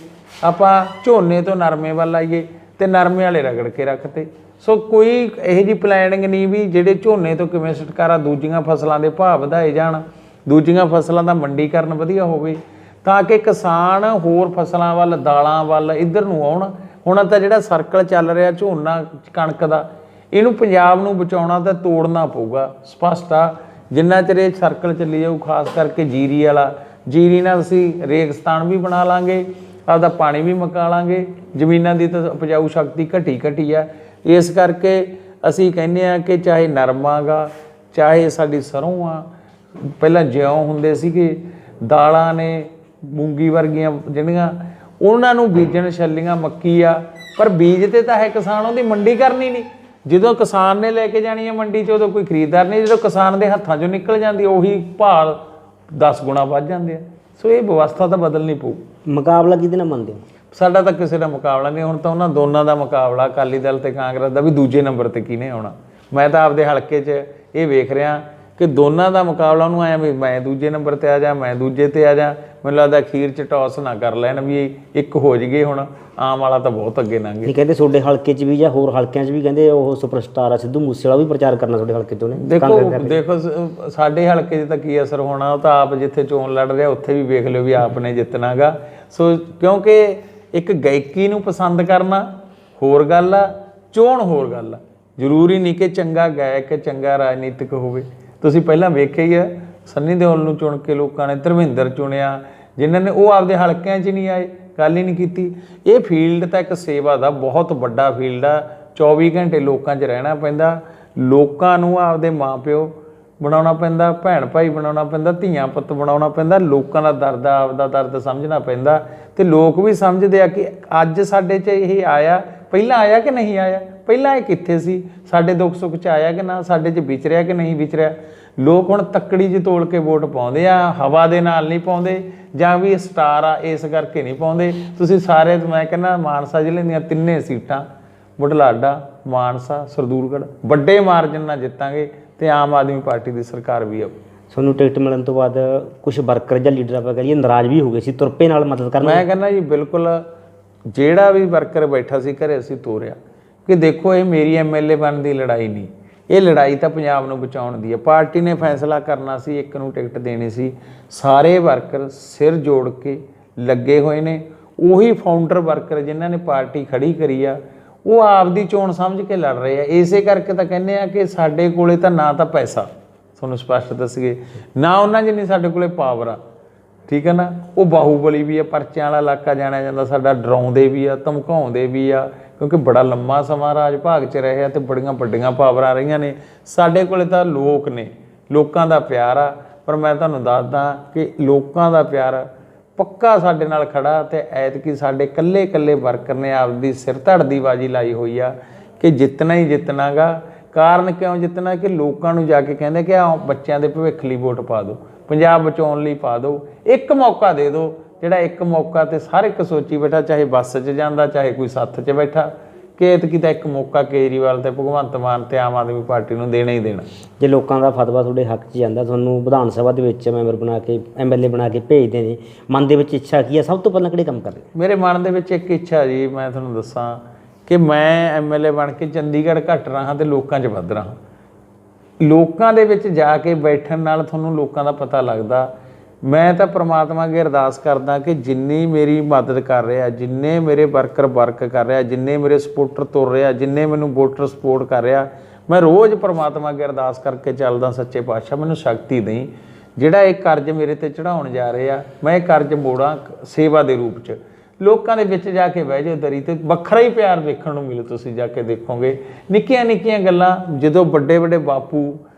ਆਪਾਂ ਝੋਨੇ ਤੋਂ ਨਰਮੇ ਵੱਲ ਆਈਏ, ਤੇ ਨਰਮੇ ਵਾਲੇ ਰਗੜ ਕੇ ਰੱਖਤੇ। ਸੋ ਕੋਈ ਇਹੋ ਜਿਹੀ ਪਲੈਨਿੰਗ ਨਹੀਂ ਵੀ ਜਿਹੜੇ ਝੋਨੇ ਤੋਂ ਕਿਵੇਂ ਛੁਟਕਾਰਾ, ਦੂਜੀਆਂ ਫਸਲਾਂ ਦੇ ਭਾਅ ਵਧਾਏ ਜਾਣ, ਦੂਜੀਆਂ ਫਸਲਾਂ ਦਾ ਮੰਡੀਕਰਨ ਵਧੀਆ ਹੋਵੇ ਤਾਂ ਕਿ ਕਿਸਾਨ ਹੋਰ ਫਸਲਾਂ ਵੱਲ, ਦਾਲਾਂ ਵੱਲ ਇੱਧਰ ਨੂੰ ਆਉਣ। ਹੁਣ ਤਾਂ ਜਿਹੜਾ ਸਰਕਲ ਚੱਲ ਰਿਹਾ ਝੋਨਾ ਕਣਕ ਦਾ, ਇਹਨੂੰ ਪੰਜਾਬ ਨੂੰ ਬਚਾਉਣਾ ਤਾਂ ਤੋੜਨਾ ਪਊਗਾ। ਸਪਸ਼ਟ ਆ, ਜਿੰਨਾ ਚਿਰ ਇਹ ਸਰਕਲ ਚੱਲੀ ਜਾਊ, ਖਾਸ ਕਰਕੇ ਜੀਰੀ ਵਾਲਾ, ਜੀਰੀ ਨਾਲ ਅਸੀਂ ਰੇਗਿਸਤਾਨ ਵੀ ਬਣਾ ਲਾਂਗੇ, ਆਪਦਾ ਪਾਣੀ ਵੀ ਮੁਕਾ ਲਾਂਗੇ। ਜ਼ਮੀਨਾਂ ਦੀ ਤਾਂ ਉਪਜਾਊ ਸ਼ਕਤੀ ਘਟੀ ਆ। ਇਸ ਕਰਕੇ ਅਸੀਂ ਕਹਿੰਦੇ ਹਾਂ ਕਿ ਚਾਹੇ ਨਰਮਾ ਗਾ, ਚਾਹੇ ਸਾਡੀ ਸਰੋਂ ਆ, ਪਹਿਲਾਂ ਜਿਉਂ ਹੁੰਦੇ ਸੀਗੇ, ਦਾਲਾਂ ਨੇ, ਮੂੰਗੀ ਵਰਗੀਆਂ ਜਿਹੜੀਆਂ, ਉਹਨਾਂ ਨੂੰ ਬੀਜਣ, ਛੱਲੀਆਂ, ਮੱਕੀ ਆ, ਪਰ ਬੀਜ ਤੇ ਤਾਂ ਹੈ ਕਿਸਾਨ, ਉਹਦੀ ਮੰਡੀ ਕਰਨੀ ਨਹੀਂ। ਜਦੋਂ ਕਿਸਾਨ ਨੇ ਲੈ ਕੇ ਜਾਣੀ ਹੈ ਮੰਡੀ 'ਚ, ਉਦੋਂ ਕੋਈ ਖਰੀਦਦਾਰ ਨਹੀਂ। ਜਦੋਂ ਕਿਸਾਨ ਦੇ ਹੱਥਾਂ 'ਚੋਂ ਨਿਕਲ ਜਾਂਦੀ, ਉਹੀ ਭਾਅ 10 ਗੁਣਾ ਵੱਧ ਜਾਂਦੇ ਆ। ਸੋ ਇਹ ਵਿਵਸਥਾ ਤਾਂ ਬਦਲਣੀ ਪਊ। ਮੁਕਾਬਲਾ ਕਿਹਦੇ ਨਾਲ ਮੰਨਦੇ ਹੋ? ਸਾਡਾ ਤਾਂ ਕਿਸੇ ਦਾ ਮੁਕਾਬਲਾ ਨਹੀਂ। ਹੁਣ ਤਾਂ ਉਹਨਾਂ ਦੋਨਾਂ ਦਾ ਮੁਕਾਬਲਾ, ਅਕਾਲੀ ਦਲ ਤੇ ਕਾਂਗਰਸ ਦਾ, ਵੀ ਦੂਜੇ ਨੰਬਰ 'ਤੇ ਕਿਹਨੇ ਆਉਣਾ। ਮੈਂ ਤਾਂ ਆਪਦੇ ਹਲਕੇ 'ਚ ਇਹ ਵੇਖ ਰਿਹਾ ਕਿ ਦੋਨਾਂ ਦਾ ਮੁਕਾਬਲਾ ਉਹਨੂੰ ਆਇਆ ਵੀ ਮੈਂ ਦੂਜੇ ਨੰਬਰ ਤੇ ਆ ਜਾ, ਮੈਂ ਦੂਜੇ ਤੇ ਆ ਜਾ। ਮੈਨੂੰ ਲੱਗਦਾ ਅਖੀਰ 'ਚ ਟੌਸ ਨਾ ਕਰ ਲੈਣ ਵੀ ਇੱਕ ਹੋ ਜਾਈਏ। ਹੁਣ ਆਮ ਵਾਲਾ ਤਾਂ ਬਹੁਤ ਅੱਗੇ ਲੰਘ ਗਿਆ। ਨਹੀਂ ਕਹਿੰਦੇ ਤੁਹਾਡੇ ਹਲਕੇ 'ਚ ਵੀ ਜਾਂ ਹੋਰ ਹਲਕਿਆਂ 'ਚ ਵੀ ਕਹਿੰਦੇ ਉਹ ਸੁਪਰਸਟਾਰ ਆ ਸਿੱਧੂ ਮੂਸੇਵਾਲਾ ਵੀ ਪ੍ਰਚਾਰ ਕਰਨਾ ਤੁਹਾਡੇ ਹਲਕੇ 'ਚ ਉਹਨੇ। ਦੇਖੋ ਸਾਡੇ ਹਲਕੇ 'ਚ ਤਾਂ ਕੀ ਅਸਰ ਹੋਣਾ, ਉਹ ਤਾਂ ਆਪ ਜਿੱਥੇ ਚੋਣ ਲੜ ਰਿਹਾ ਉੱਥੇ ਵੀ ਵੇਖ ਲਿਓ ਵੀ ਆਪ ਨੇ ਜਿੱਤਣਾ ਗਾ। ਸੋ ਕਿਉਂਕਿ ਇੱਕ ਗਾਇਕੀ ਨੂੰ ਪਸੰਦ ਕਰਨਾ ਹੋਰ ਗੱਲ ਆ, ਚੋਣ ਹੋਰ ਗੱਲ ਆ। ਜ਼ਰੂਰੀ ਨਹੀਂ ਕਿ ਚੰਗਾ ਗਾਇਕ ਚੰਗਾ ਰਾਜਨੀਤਿਕ ਹੋਵੇ। ਤੁਸੀਂ ਪਹਿਲਾਂ ਵੇਖਿਆ ਹੀ ਆ, ਸੰਨੀ ਦਿਓਲ ਨੂੰ ਚੁਣ ਕੇ ਲੋਕਾਂ ਨੇ ਧਰਮਿੰਦਰ ਚੁਣਿਆ, ਜਿਨ੍ਹਾਂ ਨੇ ਉਹ ਆਪਦੇ ਹਲਕਿਆਂ 'ਚ ਨਹੀਂ ਆਏ, ਗੱਲ ਹੀ ਨਹੀਂ ਕੀਤੀ। ਇਹ ਫੀਲਡ ਤਾਂ ਇੱਕ ਸੇਵਾ ਦਾ ਬਹੁਤ ਵੱਡਾ ਫੀਲਡ ਆ। 24 ਘੰਟੇ ਲੋਕਾਂ 'ਚ ਰਹਿਣਾ ਪੈਂਦਾ, ਲੋਕਾਂ ਨੂੰ ਆਪਦੇ ਮਾਂ-ਪਿਓ ਬਣਾਉਣਾ ਪੈਂਦਾ, ਭੈਣ ਭਾਈ ਬਣਾਉਣਾ ਪੈਂਦਾ, ਧੀਆਂ ਪੁੱਤ ਬਣਾਉਣਾ ਪੈਂਦਾ, ਲੋਕਾਂ ਦਾ ਦਰਦ ਆਪਦਾ ਦਰਦ ਸਮਝਣਾ ਪੈਂਦਾ। ਤੇ ਲੋਕ ਵੀ ਸਮਝਦੇ ਆ ਕਿ ਅੱਜ ਸਾਡੇ 'ਚ ਇਹ ਆਇਆ, ਪਹਿਲਾਂ ਆਇਆ ਕਿ ਨਹੀਂ ਆਇਆ, ਪਹਿਲਾਂ ਇਹ ਕਿੱਥੇ ਸੀ, ਸਾਡੇ ਦੁੱਖ ਸੁੱਖ 'ਚ ਆਇਆ ਕਿ ਨਾ, ਸਾਡੇ 'ਚ ਵਿਚਰਿਆ ਕਿ ਨਹੀਂ ਵਿਚਰਿਆ। ਲੋਕ ਹੁਣ ਤੱਕੜੀ 'ਚ ਤੋਲ ਕੇ ਵੋਟ ਪਾਉਂਦੇ ਆ, ਹਵਾ ਦੇ ਨਾਲ ਨਹੀਂ ਪਾਉਂਦੇ, ਜਾਂ ਵੀ ਸਟਾਰ ਆ ਇਸ ਕਰਕੇ ਨਹੀਂ ਪਾਉਂਦੇ। ਤੁਸੀਂ ਸਾਰੇ, ਮੈਂ ਕਹਿੰਦਾ ਮਾਨਸਾ ਜ਼ਿਲ੍ਹੇ ਦੀਆਂ 3 ਸੀਟਾਂ ਬੁਢਲਾਡਾ, ਮਾਨਸਾ, ਸਰਦੂਲਗੜ੍ਹ ਵੱਡੇ ਮਾਰਜਨ ਨਾਲ ਜਿੱਤਾਂਗੇ ਤੇ ਆਮ ਆਦਮੀ ਪਾਰਟੀ ਦੀ ਸਰਕਾਰ ਵੀ ਆਊ। ਤੁਹਾਨੂੰ ਟਿਕਟ ਮਿਲਣ ਤੋਂ ਬਾਅਦ ਕੁਝ ਵਰਕਰ ਜਾਂ ਲੀਡਰ ਆਪਾਂ ਕਹੀਏ ਨਾਰਾਜ਼ ਵੀ ਹੋ ਗਏ ਸੀ, ਤੁਰਪੇ ਨਾਲ ਮਦਦ ਕਰਨ। ਮੈਂ ਕਹਿੰਦਾ ਜੀ ਬਿਲਕੁਲ, ਜਿਹੜਾ ਵੀ ਵਰਕਰ ਬੈਠਾ ਸੀ ਘਰੇ ਅਸੀਂ ਤੋਰਿਆ ਕਿ ਦੇਖੋ ਇਹ ਮੇਰੀ ਐਮਐਲਏ ਬਣਨ ਦੀ ਲੜਾਈ ਨਹੀਂ, ਇਹ ਲੜਾਈ ਤਾਂ ਪੰਜਾਬ ਨੂੰ ਬਚਾਉਣ ਦੀ ਹੈ। ਪਾਰਟੀ ਨੇ ਫੈਸਲਾ ਕਰਨਾ ਸੀ, ਇੱਕ ਨੂੰ ਟਿਕਟ ਦੇਣੀ ਸੀ। ਸਾਰੇ ਵਰਕਰ ਸਿਰ ਜੋੜ ਕੇ ਲੱਗੇ ਹੋਏ ਨੇ। ਉਹੀ ਫਾਊਂਡਰ ਵਰਕਰ ਜਿਨ੍ਹਾਂ ਨੇ ਪਾਰਟੀ ਖੜੀ ਕਰੀ ਆ, ਉਹ ਆਪਦੀ ਚੋਣ ਸਮਝ ਕੇ ਲੜ ਰਹੇ ਆ। ਇਸੇ ਕਰਕੇ ਤਾਂ ਕਹਿੰਦੇ ਆ ਕਿ ਸਾਡੇ ਕੋਲੇ ਤਾਂ ਨਾ ਤਾਂ ਪੈਸਾ, ਤੁਹਾਨੂੰ ਸਪਸ਼ਟ ਦੱਸੀਏ, ਨਾ ਉਹਨਾਂ ਜਿੰਨੀ ਸਾਡੇ ਕੋਲੇ ਪਾਵਰ ਆ, ਠੀਕ ਹੈ ਨਾ। ਉਹ ਬਾਹੂਬਲੀ ਵੀ ਆ, ਪਰਚਿਆਂ ਵਾਲਾ ਇਲਾਕਾ ਜਾਣਿਆ ਜਾਂਦਾ ਸਾਡਾ, ਡਰਾਉਂਦੇ ਵੀ ਆ, ਧਮਕਾਉਂਦੇ ਵੀ ਆ, ਕਿਉਂਕਿ ਬੜਾ ਲੰਮਾ ਸਮਾਂ ਰਾਜ ਭਾਗ 'ਚ ਰਹੇ ਆ ਤੇ ਬੜੀਆਂ ਵੱਡੀਆਂ ਪਾਵਰਾਂ ਰਹੀਆਂ ਨੇ। ਸਾਡੇ ਕੋਲੇ ਤਾਂ ਲੋਕ ਨੇ, ਲੋਕਾਂ ਦਾ ਪਿਆਰ ਆ। ਪਰ ਮੈਂ ਤੁਹਾਨੂੰ ਦੱਸਦਾ ਕਿ ਲੋਕਾਂ ਦਾ ਪਿਆਰ ਪੱਕਾ ਸਾਡੇ ਨਾਲ ਖੜਾ, ਤੇ ਐਤਕੀ ਸਾਡੇ ਇਕੱਲੇ ਇਕੱਲੇ ਵਰਕਰ ਨੇ ਆਪਦੀ ਸਿਰ ਧੜ ਦੀ ਬਾਜੀ ਲਾਈ ਹੋਈ ਆ ਕਿ ਜਿੱਤਣਾ ਹੀ ਜਿੱਤਣਾ ਗਾ। ਕਾਰਨ ਕਿਉਂ ਜਿੱਤਣਾ ਕਿ ਲੋਕਾਂ ਨੂੰ ਜਾ ਕੇ ਕਹਿੰਦੇ ਕਿ ਆ ਬੱਚਿਆਂ ਦੇ ਭਵਿੱਖ ਲਈ ਵੋਟ ਪਾ ਦਿਓ, ਪੰਜਾਬ ਬਚਾਉਣ ਲਈ ਪਾ ਦਿਓ, ਇੱਕ ਮੌਕਾ ਦੇ ਦਿਓ। ਜਿਹੜਾ ਇੱਕ ਮੌਕਾ ਤੇ ਹਰ ਇੱਕ ਸੋਚੀ ਬੈਠਾ, ਚਾਹੇ ਬੱਸ 'ਚ ਜਾਂਦਾ, ਚਾਹੇ ਕੋਈ ਸੱਥ 'ਚ ਬੈਠਾ, ਕਿ ਐਤਕੀ ਤਾਂ ਇੱਕ ਮੌਕਾ ਕੇਜਰੀਵਾਲ ਤੇ ਭਗਵੰਤ ਮਾਨ ਤੇ ਆਮ ਆਦਮੀ ਪਾਰਟੀ ਨੂੰ ਦੇਣਾ ਹੀ ਦੇਣਾ। ਜੇ ਲੋਕਾਂ ਦਾ ਫਤਵਾ ਤੁਹਾਡੇ ਹੱਕ 'ਚ ਜਾਂਦਾ, ਤੁਹਾਨੂੰ ਵਿਧਾਨ ਸਭਾ ਦੇ ਵਿੱਚ ਮੈਂਬਰ ਬਣਾ ਕੇ, ਐਮਐਲਏ ਬਣਾ ਕੇ ਭੇਜਦੇ ਨੇ, ਮਨ ਦੇ ਵਿੱਚ ਇੱਛਾ ਕੀ ਹੈ? ਸਭ ਤੋਂ ਪਹਿਲਾਂ ਕਿਹੜੇ ਕੰਮ ਕਰਦੇ? ਮੇਰੇ ਮਨ ਦੇ ਵਿੱਚ ਇੱਕ ਇੱਛਾ ਜੀ, ਮੈਂ ਤੁਹਾਨੂੰ ਦੱਸਾਂ ਕਿ ਮੈਂ ਐਮਐਲਏ ਬਣ ਕੇ ਚੰਡੀਗੜ੍ਹ ਘੱਟ ਰਹਾ ਤੇ ਲੋਕਾਂ 'ਚ ਵੱਧ ਰਹਾ। ਲੋਕਾਂ ਦੇ ਵਿੱਚ ਜਾ ਕੇ ਬੈਠਣ ਨਾਲ ਤੁਹਾਨੂੰ ਲੋਕਾਂ ਦਾ ਪਤਾ ਲੱਗਦਾ। ਮੈਂ ਤਾਂ ਪ੍ਰਮਾਤਮਾ ਅੱਗੇ ਅਰਦਾਸ ਕਰਦਾ ਕਿ ਜਿੰਨੀ ਮੇਰੀ ਮਦਦ ਕਰ ਰਿਹਾ, ਜਿੰਨੇ ਮੇਰੇ ਵਰਕਰ ਵਰਕ ਕਰ ਰਿਹਾ, ਜਿੰਨੇ ਮੇਰੇ ਸਪੋਰਟਰ ਤੁਰ ਰਿਹਾ, ਜਿੰਨੇ ਮੈਨੂੰ ਵੋਟਰ ਸਪੋਰਟ ਕਰ ਰਿਹਾ, ਮੈਂ ਰੋਜ਼ ਪ੍ਰਮਾਤਮਾ ਅੱਗੇ ਅਰਦਾਸ ਕਰਕੇ ਚੱਲਦਾ, ਸੱਚੇ ਪਾਤਸ਼ਾਹ ਮੈਨੂੰ ਸ਼ਕਤੀ ਦੇਈਂ। ਜਿਹੜਾ ਇਹ ਕਰਜ਼ ਮੇਰੇ ਤੇ ਚੜਾਉਣ ਜਾ ਰਹੇ ਆ, ਮੈਂ ਇਹ ਕਰਜ਼ ਮੋੜਾਂ ਸੇਵਾ ਦੇ ਰੂਪ 'ਚ। ਲੋਕਾਂ ਦੇ ਵਿੱਚ ਜਾ ਕੇ ਬਹਿ ਜਾਓ ਦਰੀ ਤੇ, ਵੱਖਰਾ ਹੀ ਪਿਆਰ ਦੇਖਣ ਨੂੰ ਮਿਲੂ। ਤੁਸੀਂ ਜਾ ਕੇ ਦੇਖੋਗੇ ਨਿੱਕੀਆਂ ਨਿੱਕੀਆਂ ਗੱਲਾਂ, ਜਦੋਂ ਵੱਡੇ ਵੱਡੇ ਬਾਪੂ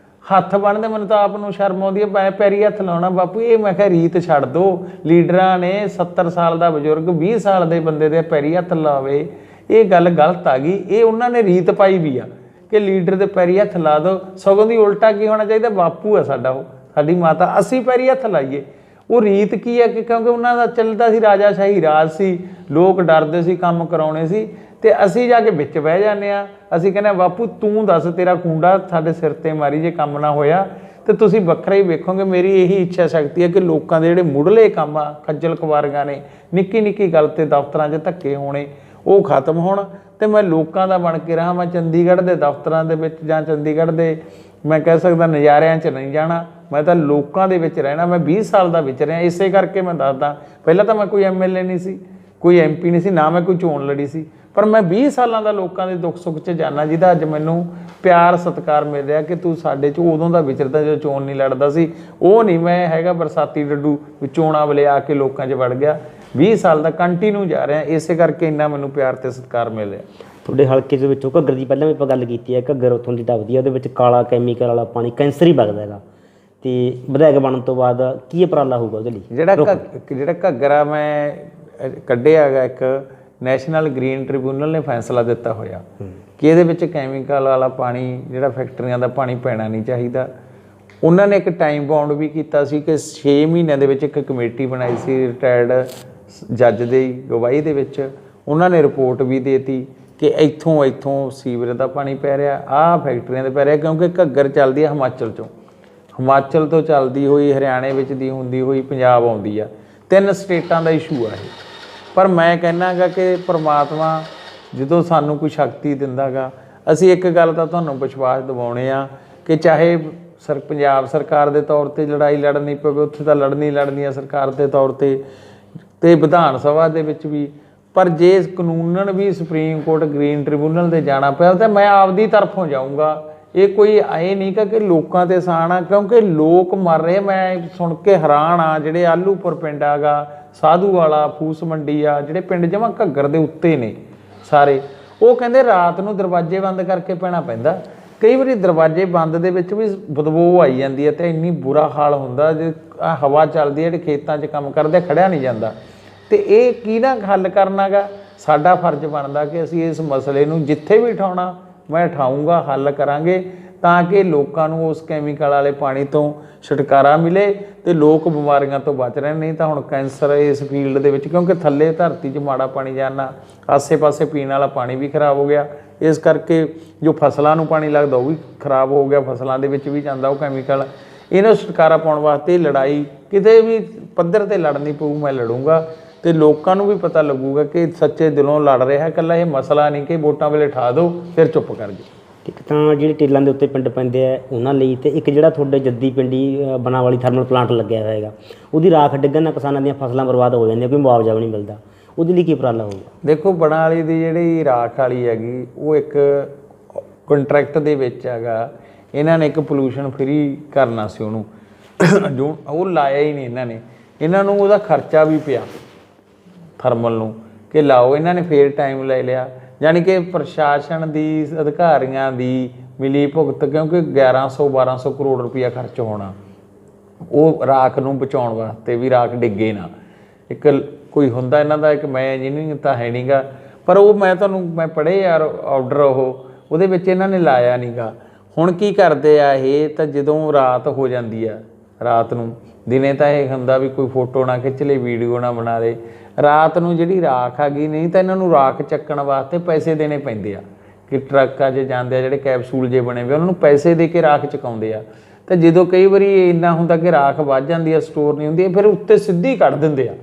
ਹੱਥ ਬੰਨ੍ਹਦੇ, ਮੈਨੂੰ ਤਾਂ ਆਪ ਨੂੰ ਸ਼ਰਮ ਆਉਂਦੀ ਹੈ, ਮੈਂ ਪੈਰੀ ਹੱਥ ਲਾਉਣਾ। ਬਾਪੂ ਇਹ ਮੈਂ ਕਿਹਾ ਰੀਤ ਛੱਡ ਦਿਓ। ਲੀਡਰਾਂ ਨੇ 70 ਸਾਲ ਦਾ ਬਜ਼ੁਰਗ 20 ਸਾਲ ਦੇ ਬੰਦੇ ਦੇ ਪੈਰੀ ਹੱਥ ਲਾਵੇ, ਇਹ ਗੱਲ ਗਲਤ ਆ ਗਈ। ਇਹ ਉਹਨਾਂ ਨੇ ਰੀਤ ਪਾਈ ਵੀ ਆ ਕਿ ਲੀਡਰ ਦੇ ਪੈਰੀ ਹੱਥ ਲਾ ਦਿਓ। ਸਗੋਂ ਦੀ ਉਲਟਾ ਕੀ ਹੋਣਾ ਚਾਹੀਦਾ, ਬਾਪੂ ਆ ਸਾਡਾ, ਉਹ ਸਾਡੀ ਮਾਤਾ, ਅਸੀਂ ਪੈਰੀ ਹੱਥ ਲਾਈਏ। ਉਹ ਰੀਤ ਕੀ ਹੈ ਕਿ ਕਿਉਂਕਿ ਉਹਨਾਂ ਦਾ ਚੱਲਦਾ ਸੀ, ਰਾਜਾਸ਼ਾਹੀ ਰਾਜ ਸੀ, ਲੋਕ ਡਰਦੇ ਸੀ, ਕੰਮ ਕਰਾਉਣੇ ਸੀ, ਤੇ ਅਸੀਂ ਜਾ ਕੇ ਵਿੱਚ ਬਹਿ ਜਾਂਦੇ ਹਾਂ। ਅਸੀਂ ਕਹਿੰਦੇ ਬਾਪੂ ਤੂੰ ਦੱਸ, ਤੇਰਾ ਕੁੰਡਾ ਸਾਡੇ ਸਿਰ ਤੇ ਮਾਰੀ, ਜੇ ਕੰਮ ਨਾ ਹੋਇਆ ਤੇ ਤੁਸੀਂ ਵੱਖਰਾ ਹੀ ਵੇਖੋਗੇ। ਮੇਰੀ ਇਹੀ ਇੱਛਾ ਸ਼ਕਤੀ ਹੈ ਕਿ ਲੋਕਾਂ ਦੇ ਜਿਹੜੇ ਮੁੱਢਲੇ ਕੰਮ ਆ, ਖੱਜਲ ਖਵਾਰੀਆਂ ਨੇ, ਨਿੱਕੀ ਨਿੱਕੀ ਗੱਲ ਤੇ ਦਫ਼ਤਰਾਂ 'ਚ ਧੱਕੇ ਹੋਣੇ, ਉਹ ਖਤਮ ਹੋਣ ਤੇ ਮੈਂ ਲੋਕਾਂ ਦਾ ਬਣ ਕੇ ਰਹਾਂ। ਮੈਂ ਚੰਡੀਗੜ੍ਹ ਦੇ ਦਫ਼ਤਰਾਂ ਦੇ ਵਿੱਚ ਜਾਂ ਚੰਡੀਗੜ੍ਹ ਦੇ, ਮੈਂ ਕਹਿ ਸਕਦਾ, ਨਜ਼ਾਰਿਆਂ 'ਚ ਨਹੀਂ ਜਾਣਾ। ਮੈਂ ਤਾਂ ਲੋਕਾਂ ਦੇ ਵਿੱਚ ਰਹਿਣਾ। ਮੈਂ 20 ਸਾਲ ਦਾ ਵਿੱਚ ਰਿਹਾ। ਇਸੇ ਕਰਕੇ ਮੈਂ ਦੱਸਦਾ, ਪਹਿਲਾਂ ਤਾਂ ਮੈਂ ਕੋਈ ਐਮਐਲਏ ਨਹੀਂ ਸੀ, ਕੋਈ ਐਮਪੀ ਨਹੀਂ ਸੀ, ਨਾ ਮੈਂ ਕੋਈ ਚੋਣ ਲੜੀ ਸੀ, ਪਰ ਮੈਂ 20 ਸਾਲਾਂ ਦਾ ਲੋਕਾਂ ਦੇ ਦੁੱਖ ਸੁੱਖ 'ਚ ਜਾਣਾ, ਜਿਹਦਾ ਅੱਜ ਮੈਨੂੰ ਪਿਆਰ ਸਤਿਕਾਰ ਮਿਲ ਰਿਹਾ ਕਿ ਤੂੰ ਸਾਡੇ 'ਚ ਉਦੋਂ ਦਾ ਵਿਚਰਦਾ ਜਦੋਂ ਚੋਣ ਨਹੀਂ ਲੜਦਾ ਸੀ। ਉਹ ਨਹੀਂ ਮੈਂ ਹੈਗਾ ਬਰਸਾਤੀ ਡੱਡੂ ਵੀ ਚੋਣਾਂ ਵੇਲੇ ਆ ਕੇ ਲੋਕਾਂ 'ਚ ਵੜ ਗਿਆ। 20 ਸਾਲ ਦਾ ਕੰਟੀਨਿਊ ਜਾ ਰਿਹਾ, ਇਸੇ ਕਰਕੇ ਇੰਨਾ ਮੈਨੂੰ ਪਿਆਰ ਤੇ ਸਤਿਕਾਰ ਮਿਲ ਰਿਹਾ। ਤੁਹਾਡੇ ਹਲਕੇ ਦੇ ਵਿੱਚੋਂ ਘੱਗਰ ਦੀ ਪਹਿਲਾਂ ਵੀ ਆਪਾਂ ਗੱਲ ਕੀਤੀ ਹੈ, ਘੱਗਰ ਉੱਥੋਂ ਦੀ ਦਬਦੀ ਹੈ, ਉਹਦੇ ਵਿੱਚ ਕਾਲਾ ਕੈਮੀਕਲ ਵਾਲਾ ਪਾਣੀ ਕੈਂਸਰ ਹੀ ਵਗਦਾ ਹੈਗਾ, ਤੇ ਵਿਧਾਇਕ ਬਣਨ ਤੋਂ ਬਾਅਦ ਕੀ ਉਪਰਾਲਾ ਹੋਊਗਾ ਉਹਦੇ ਲਈ? ਜਿਹੜਾ ਘੱਗਰ ਆ ਮੈਂ ਕੱਢਿਆ ਹੈਗਾ, ਇੱਕ ਨੈਸ਼ਨਲ ਗ੍ਰੀਨ ਟ੍ਰਿਬਿਊਨਲ ਨੇ ਫੈਸਲਾ ਦਿੱਤਾ ਹੋਇਆ ਕਿ ਇਹਦੇ ਵਿੱਚ ਕੈਮੀਕਲ ਵਾਲਾ ਪਾਣੀ, ਜਿਹੜਾ ਫੈਕਟਰੀਆਂ ਦਾ ਪਾਣੀ, ਪੈਣਾ ਨਹੀਂ ਚਾਹੀਦਾ। ਉਹਨਾਂ ਨੇ ਇੱਕ ਟਾਈਮ ਬਾਉਂਡ ਵੀ ਕੀਤਾ ਸੀ ਕਿ 6 ਮਹੀਨਿਆਂ ਦੇ ਵਿੱਚ ਇੱਕ ਕਮੇਟੀ ਬਣਾਈ ਸੀ ਰਿਟਾਇਰਡ ਜੱਜ ਦੀ ਗਵਾਹੀ ਦੇ ਵਿੱਚ। ਉਹਨਾਂ ਨੇ ਰਿਪੋਰਟ ਵੀ ਦੇਤੀ ਕਿ ਇੱਥੋਂ ਸੀਵਰੇਜ ਦਾ ਪਾਣੀ ਪੈ ਰਿਹਾ, ਆਹ ਫੈਕਟਰੀਆਂ ਦੇ ਪੈ ਰਿਹਾ, ਕਿਉਂਕਿ ਘੱਗਰ ਚੱਲਦੀ ਹੈ ਹਿਮਾਚਲ 'ਚੋਂ। ਹਿਮਾਚਲ ਤੋਂ ਚੱਲਦੀ ਹੋਈ ਹਰਿਆਣੇ ਵਿੱਚ ਦੀ ਹੁੰਦੀ ਹੋਈ ਪੰਜਾਬ ਆਉਂਦੀ ਆ। 3 ਸਟੇਟਾਂ ਦਾ ਇਸ਼ੂ ਆ ਇਹ। ਪਰ ਮੈਂ ਕਹਿੰਦਾ ਗਾ ਕਿ ਪ੍ਰਮਾਤਮਾ ਜਦੋਂ ਸਾਨੂੰ ਕੋਈ ਸ਼ਕਤੀ ਦਿੰਦਾ ਗਾ, ਅਸੀਂ ਇੱਕ ਗੱਲ ਤਾਂ ਤੁਹਾਨੂੰ ਵਿਸ਼ਵਾਸ ਦਿਵਾਉਣੇ ਆ ਕਿ ਚਾਹੇ ਪੰਜਾਬ ਸਰਕਾਰ ਦੇ ਤੌਰ 'ਤੇ ਲੜਾਈ ਲੜਨੀ ਪਵੇ, ਉੱਥੇ ਤਾਂ ਲੜਨੀ ਆ ਸਰਕਾਰ ਦੇ ਤੌਰ 'ਤੇ ਵਿਧਾਨ ਸਭਾ ਦੇ ਵਿੱਚ ਵੀ। ਪਰ ਜੇ ਕਾਨੂੰਨਨ ਵੀ ਸੁਪਰੀਮ ਕੋਰਟ ਗ੍ਰੀਨ ਟ੍ਰਿਬਿਊਨਲ 'ਤੇ ਜਾਣਾ ਪਿਆ ਤਾਂ ਮੈਂ ਆਪਦੀ ਤਰਫੋਂ ਜਾਊਂਗਾ। ਇਹ ਕੋਈ ਇਹ ਨਹੀਂ ਕਿ ਲੋਕਾਂ 'ਤੇ ਆਸਾਨ ਆ, ਕਿਉਂਕਿ ਲੋਕ ਮਰ ਰਹੇ। ਮੈਂ ਸੁਣ ਕੇ ਹੈਰਾਨ ਆ, ਜਿਹੜੇ ਆਲੂਪੁਰ ਪਿੰਡ ਹੈਗਾ, ਸਾਧੂ ਵਾਲਾ, ਫੂਸ ਮੰਡੀ ਆ, ਜਿਹੜੇ ਪਿੰਡ ਜਮਾਂ ਘੱਗਰ ਦੇ ਉੱਤੇ ਨੇ ਸਾਰੇ, ਉਹ ਕਹਿੰਦੇ ਰਾਤ ਨੂੰ ਦਰਵਾਜ਼ੇ ਬੰਦ ਕਰਕੇ ਪੈਣਾ ਪੈਂਦਾ। ਕਈ ਵਾਰੀ ਦਰਵਾਜ਼ੇ ਬੰਦ ਦੇ ਵਿੱਚ ਵੀ ਬਦਬੂ ਆਈ ਜਾਂਦੀ ਹੈ ਅਤੇ ਇੰਨੀ ਬੁਰਾ ਹਾਲ ਹੁੰਦਾ, ਜੇ ਹਵਾ ਚੱਲਦੀ ਹੈ, ਜਿਹੜੇ ਖੇਤਾਂ 'ਚ ਕੰਮ ਕਰਦੇ ਖੜਿਆ ਨਹੀਂ ਜਾਂਦਾ। ਅਤੇ ਇਹ ਕਿਹਦਾ ਹੱਲ ਕਰਨਾ ਗਾ? ਸਾਡਾ ਫਰਜ਼ ਬਣਦਾ ਕਿ ਅਸੀਂ ਇਸ ਮਸਲੇ ਨੂੰ ਜਿੱਥੇ ਵੀ ਉਠਾਉਣਾ ਮੈਂ ਉਠਾਊਂਗਾ, ਹੱਲ ਕਰਾਂਗੇ, ਤਾਂ ਕਿ ਲੋਕਾਂ ਨੂੰ ਉਸ ਕੈਮੀਕਲ ਵਾਲੇ ਪਾਣੀ ਤੋਂ ਛੁਟਕਾਰਾ ਮਿਲੇ ਅਤੇ ਲੋਕ ਬਿਮਾਰੀਆਂ ਤੋਂ ਬਚ ਰਹਿਣ। ਨਹੀਂ ਤਾਂ ਹੁਣ ਕੈਂਸਰ ਇਸ ਫੀਲਡ ਦੇ ਵਿੱਚ, ਕਿਉਂਕਿ ਥੱਲੇ ਧਰਤੀ 'ਚ ਮਾੜਾ ਪਾਣੀ ਜਾਣਾ, ਆਸੇ ਪਾਸੇ ਪੀਣ ਵਾਲਾ ਪਾਣੀ ਵੀ ਖਰਾਬ ਹੋ ਗਿਆ। ਇਸ ਕਰਕੇ ਜੋ ਫਸਲਾਂ ਨੂੰ ਪਾਣੀ ਲੱਗਦਾ ਉਹ ਵੀ ਖਰਾਬ ਹੋ ਗਿਆ, ਫਸਲਾਂ ਦੇ ਵਿੱਚ ਵੀ ਜਾਂਦਾ ਉਹ ਕੈਮੀਕਲ। ਇਹਨਾਂ ਛੁਟਕਾਰਾ ਪਾਉਣ ਵਾਸਤੇ ਲੜਾਈ ਕਿਤੇ ਵੀ ਪੱਧਰ 'ਤੇ ਲੜਨੀ ਪਊ, ਮੈਂ ਲੜੂੰਗਾ ਅਤੇ ਲੋਕਾਂ ਨੂੰ ਵੀ ਪਤਾ ਲੱਗੂਗਾ ਕਿ ਸੱਚੇ ਦਿਲੋਂ ਲੜ ਰਿਹਾ। ਇਕੱਲਾ ਇਹ ਮਸਲਾ ਨਹੀਂ ਕਿ ਵੋਟਾਂ ਵੇਲੇ ਠਾ ਦਿਓ ਫਿਰ ਚੁੱਪ ਕਰ ਜਾਓ। ਇੱਕ ਤਾਂ ਜਿਹੜੇ ਟੇਲਾਂ ਦੇ ਉੱਤੇ ਪਿੰਡ ਪੈਂਦੇ ਆ ਉਹਨਾਂ ਲਈ, ਅਤੇ ਇੱਕ ਜਿਹੜਾ ਤੁਹਾਡੇ ਜੱਦੀ ਪਿੰਡੀ ਬਣਾਵਾਲੀ ਥਰਮਲ ਪਲਾਂਟ ਲੱਗਿਆ ਹੋਇਆ ਹੈਗਾ, ਉਹਦੀ ਰਾਖ ਡਿੱਗਣ ਨਾਲ ਕਿਸਾਨਾਂ ਦੀਆਂ ਫਸਲਾਂ ਬਰਬਾਦ ਹੋ ਜਾਂਦੀਆਂ, ਕੋਈ ਮੁਆਵਜ਼ਾ ਵੀ ਨਹੀਂ ਮਿਲਦਾ। ਉਹਦੇ ਲਈ ਕੀ ਉਪਰਾਲਾ ਹੋਊਗਾ? ਦੇਖੋ, ਬਣਾਵਾਲੀ ਦੀ ਜਿਹੜੀ ਰਾਖ ਵਾਲੀ ਹੈਗੀ ਉਹ ਇੱਕ ਕੰਟਰੈਕਟ ਦੇ ਵਿੱਚ ਹੈਗਾ। ਇਹਨਾਂ ਨੇ ਇੱਕ ਪੋਲੂਸ਼ਨ ਫਰੀ ਕਰਨਾ ਸੀ ਉਹਨੂੰ, ਜੋ ਉਹ ਲਾਇਆ ਹੀ ਨਹੀਂ ਇਹਨਾਂ ਨੇ। ਇਹਨਾਂ ਨੂੰ ਉਹਦਾ ਖਰਚਾ ਵੀ ਪਿਆ ਥਰਮਲ ਨੂੰ ਕਿ ਲਾਓ, ਇਹਨਾਂ ਨੇ ਫੇਰ ਟਾਈਮ ਲੈ ਲਿਆ। ਯਾਨੀ ਕਿ ਪ੍ਰਸ਼ਾਸਨ ਦੀ, ਅਧਿਕਾਰੀਆਂ ਦੀ ਮਿਲੀ ਭੁਗਤ, ਕਿਉਂਕਿ 1100-1200 ਕਰੋੜ ਰੁਪਈਆ ਖਰਚ ਹੋਣਾ ਉਹ ਰਾਖ ਨੂੰ ਬਚਾਉਣ ਵਾਸਤੇ ਵੀ, ਰਾਖ ਡਿੱਗੇ ਨਾ। ਇੱਕ ਕੋਈ ਹੁੰਦਾ ਇਹਨਾਂ ਦਾ, ਇੱਕ ਮੈਂ ਇੰਜੀਨੀਅਰਿੰਗ ਤਾਂ ਹੈ ਨਹੀਂ ਗਾ, ਪਰ ਉਹ ਮੈਂ ਪੜ੍ਹੇ ਯਾਰ ਆਰਡਰ, ਉਹਦੇ ਵਿੱਚ ਇਹਨਾਂ ਨੇ ਲਾਇਆ ਨਹੀਂ ਗਾ। ਹੁਣ ਕੀ ਕਰਦੇ ਆ ਇਹ, ਤਾਂ ਜਦੋਂ ਰਾਤ ਹੋ ਜਾਂਦੀ ਆ, ਰਾਤ ਨੂੰ, ਦਿਨੇ ਤਾਂ ਇਹ ਹੁੰਦਾ ਵੀ ਕੋਈ ਫੋਟੋ ਨਾ ਖਿੱਚ ਲੇ, ਵੀਡੀਓ ਨਾ ਬਣਾ ਲੇ, ਰਾਤ ਨੂੰ ਜਿਹੜੀ ਰਾਖ ਆ ਗਈ, ਨਹੀਂ ਤਾਂ ਇਹਨਾਂ ਨੂੰ ਰਾਖ ਚੱਕਣ ਵਾਸਤੇ ਪੈਸੇ ਦੇਣੇ ਪੈਂਦੇ ਆ। ਕਿ ਟਰੱਕਾਂ 'ਚ ਜਾਂਦੇ ਆ ਜਿਹੜੇ ਕੈਪਸੂਲ ਜੇ ਬਣੇ ਹੋਏ, ਉਹਨਾਂ ਨੂੰ ਪੈਸੇ ਦੇ ਕੇ ਰਾਖ ਚੁਕਾਉਂਦੇ ਆ। ਤਾਂ ਜਦੋਂ ਕਈ ਵਾਰੀ ਇੰਨਾ ਹੁੰਦਾ ਕਿ ਰਾਖ ਵੱਧ ਜਾਂਦੀ ਆ, ਸਟੋਰ ਨਹੀਂ ਹੁੰਦੀ, ਫਿਰ ਉੱਤੇ ਸਿੱਧੀ ਕੱਢ ਦਿੰਦੇ ਆ,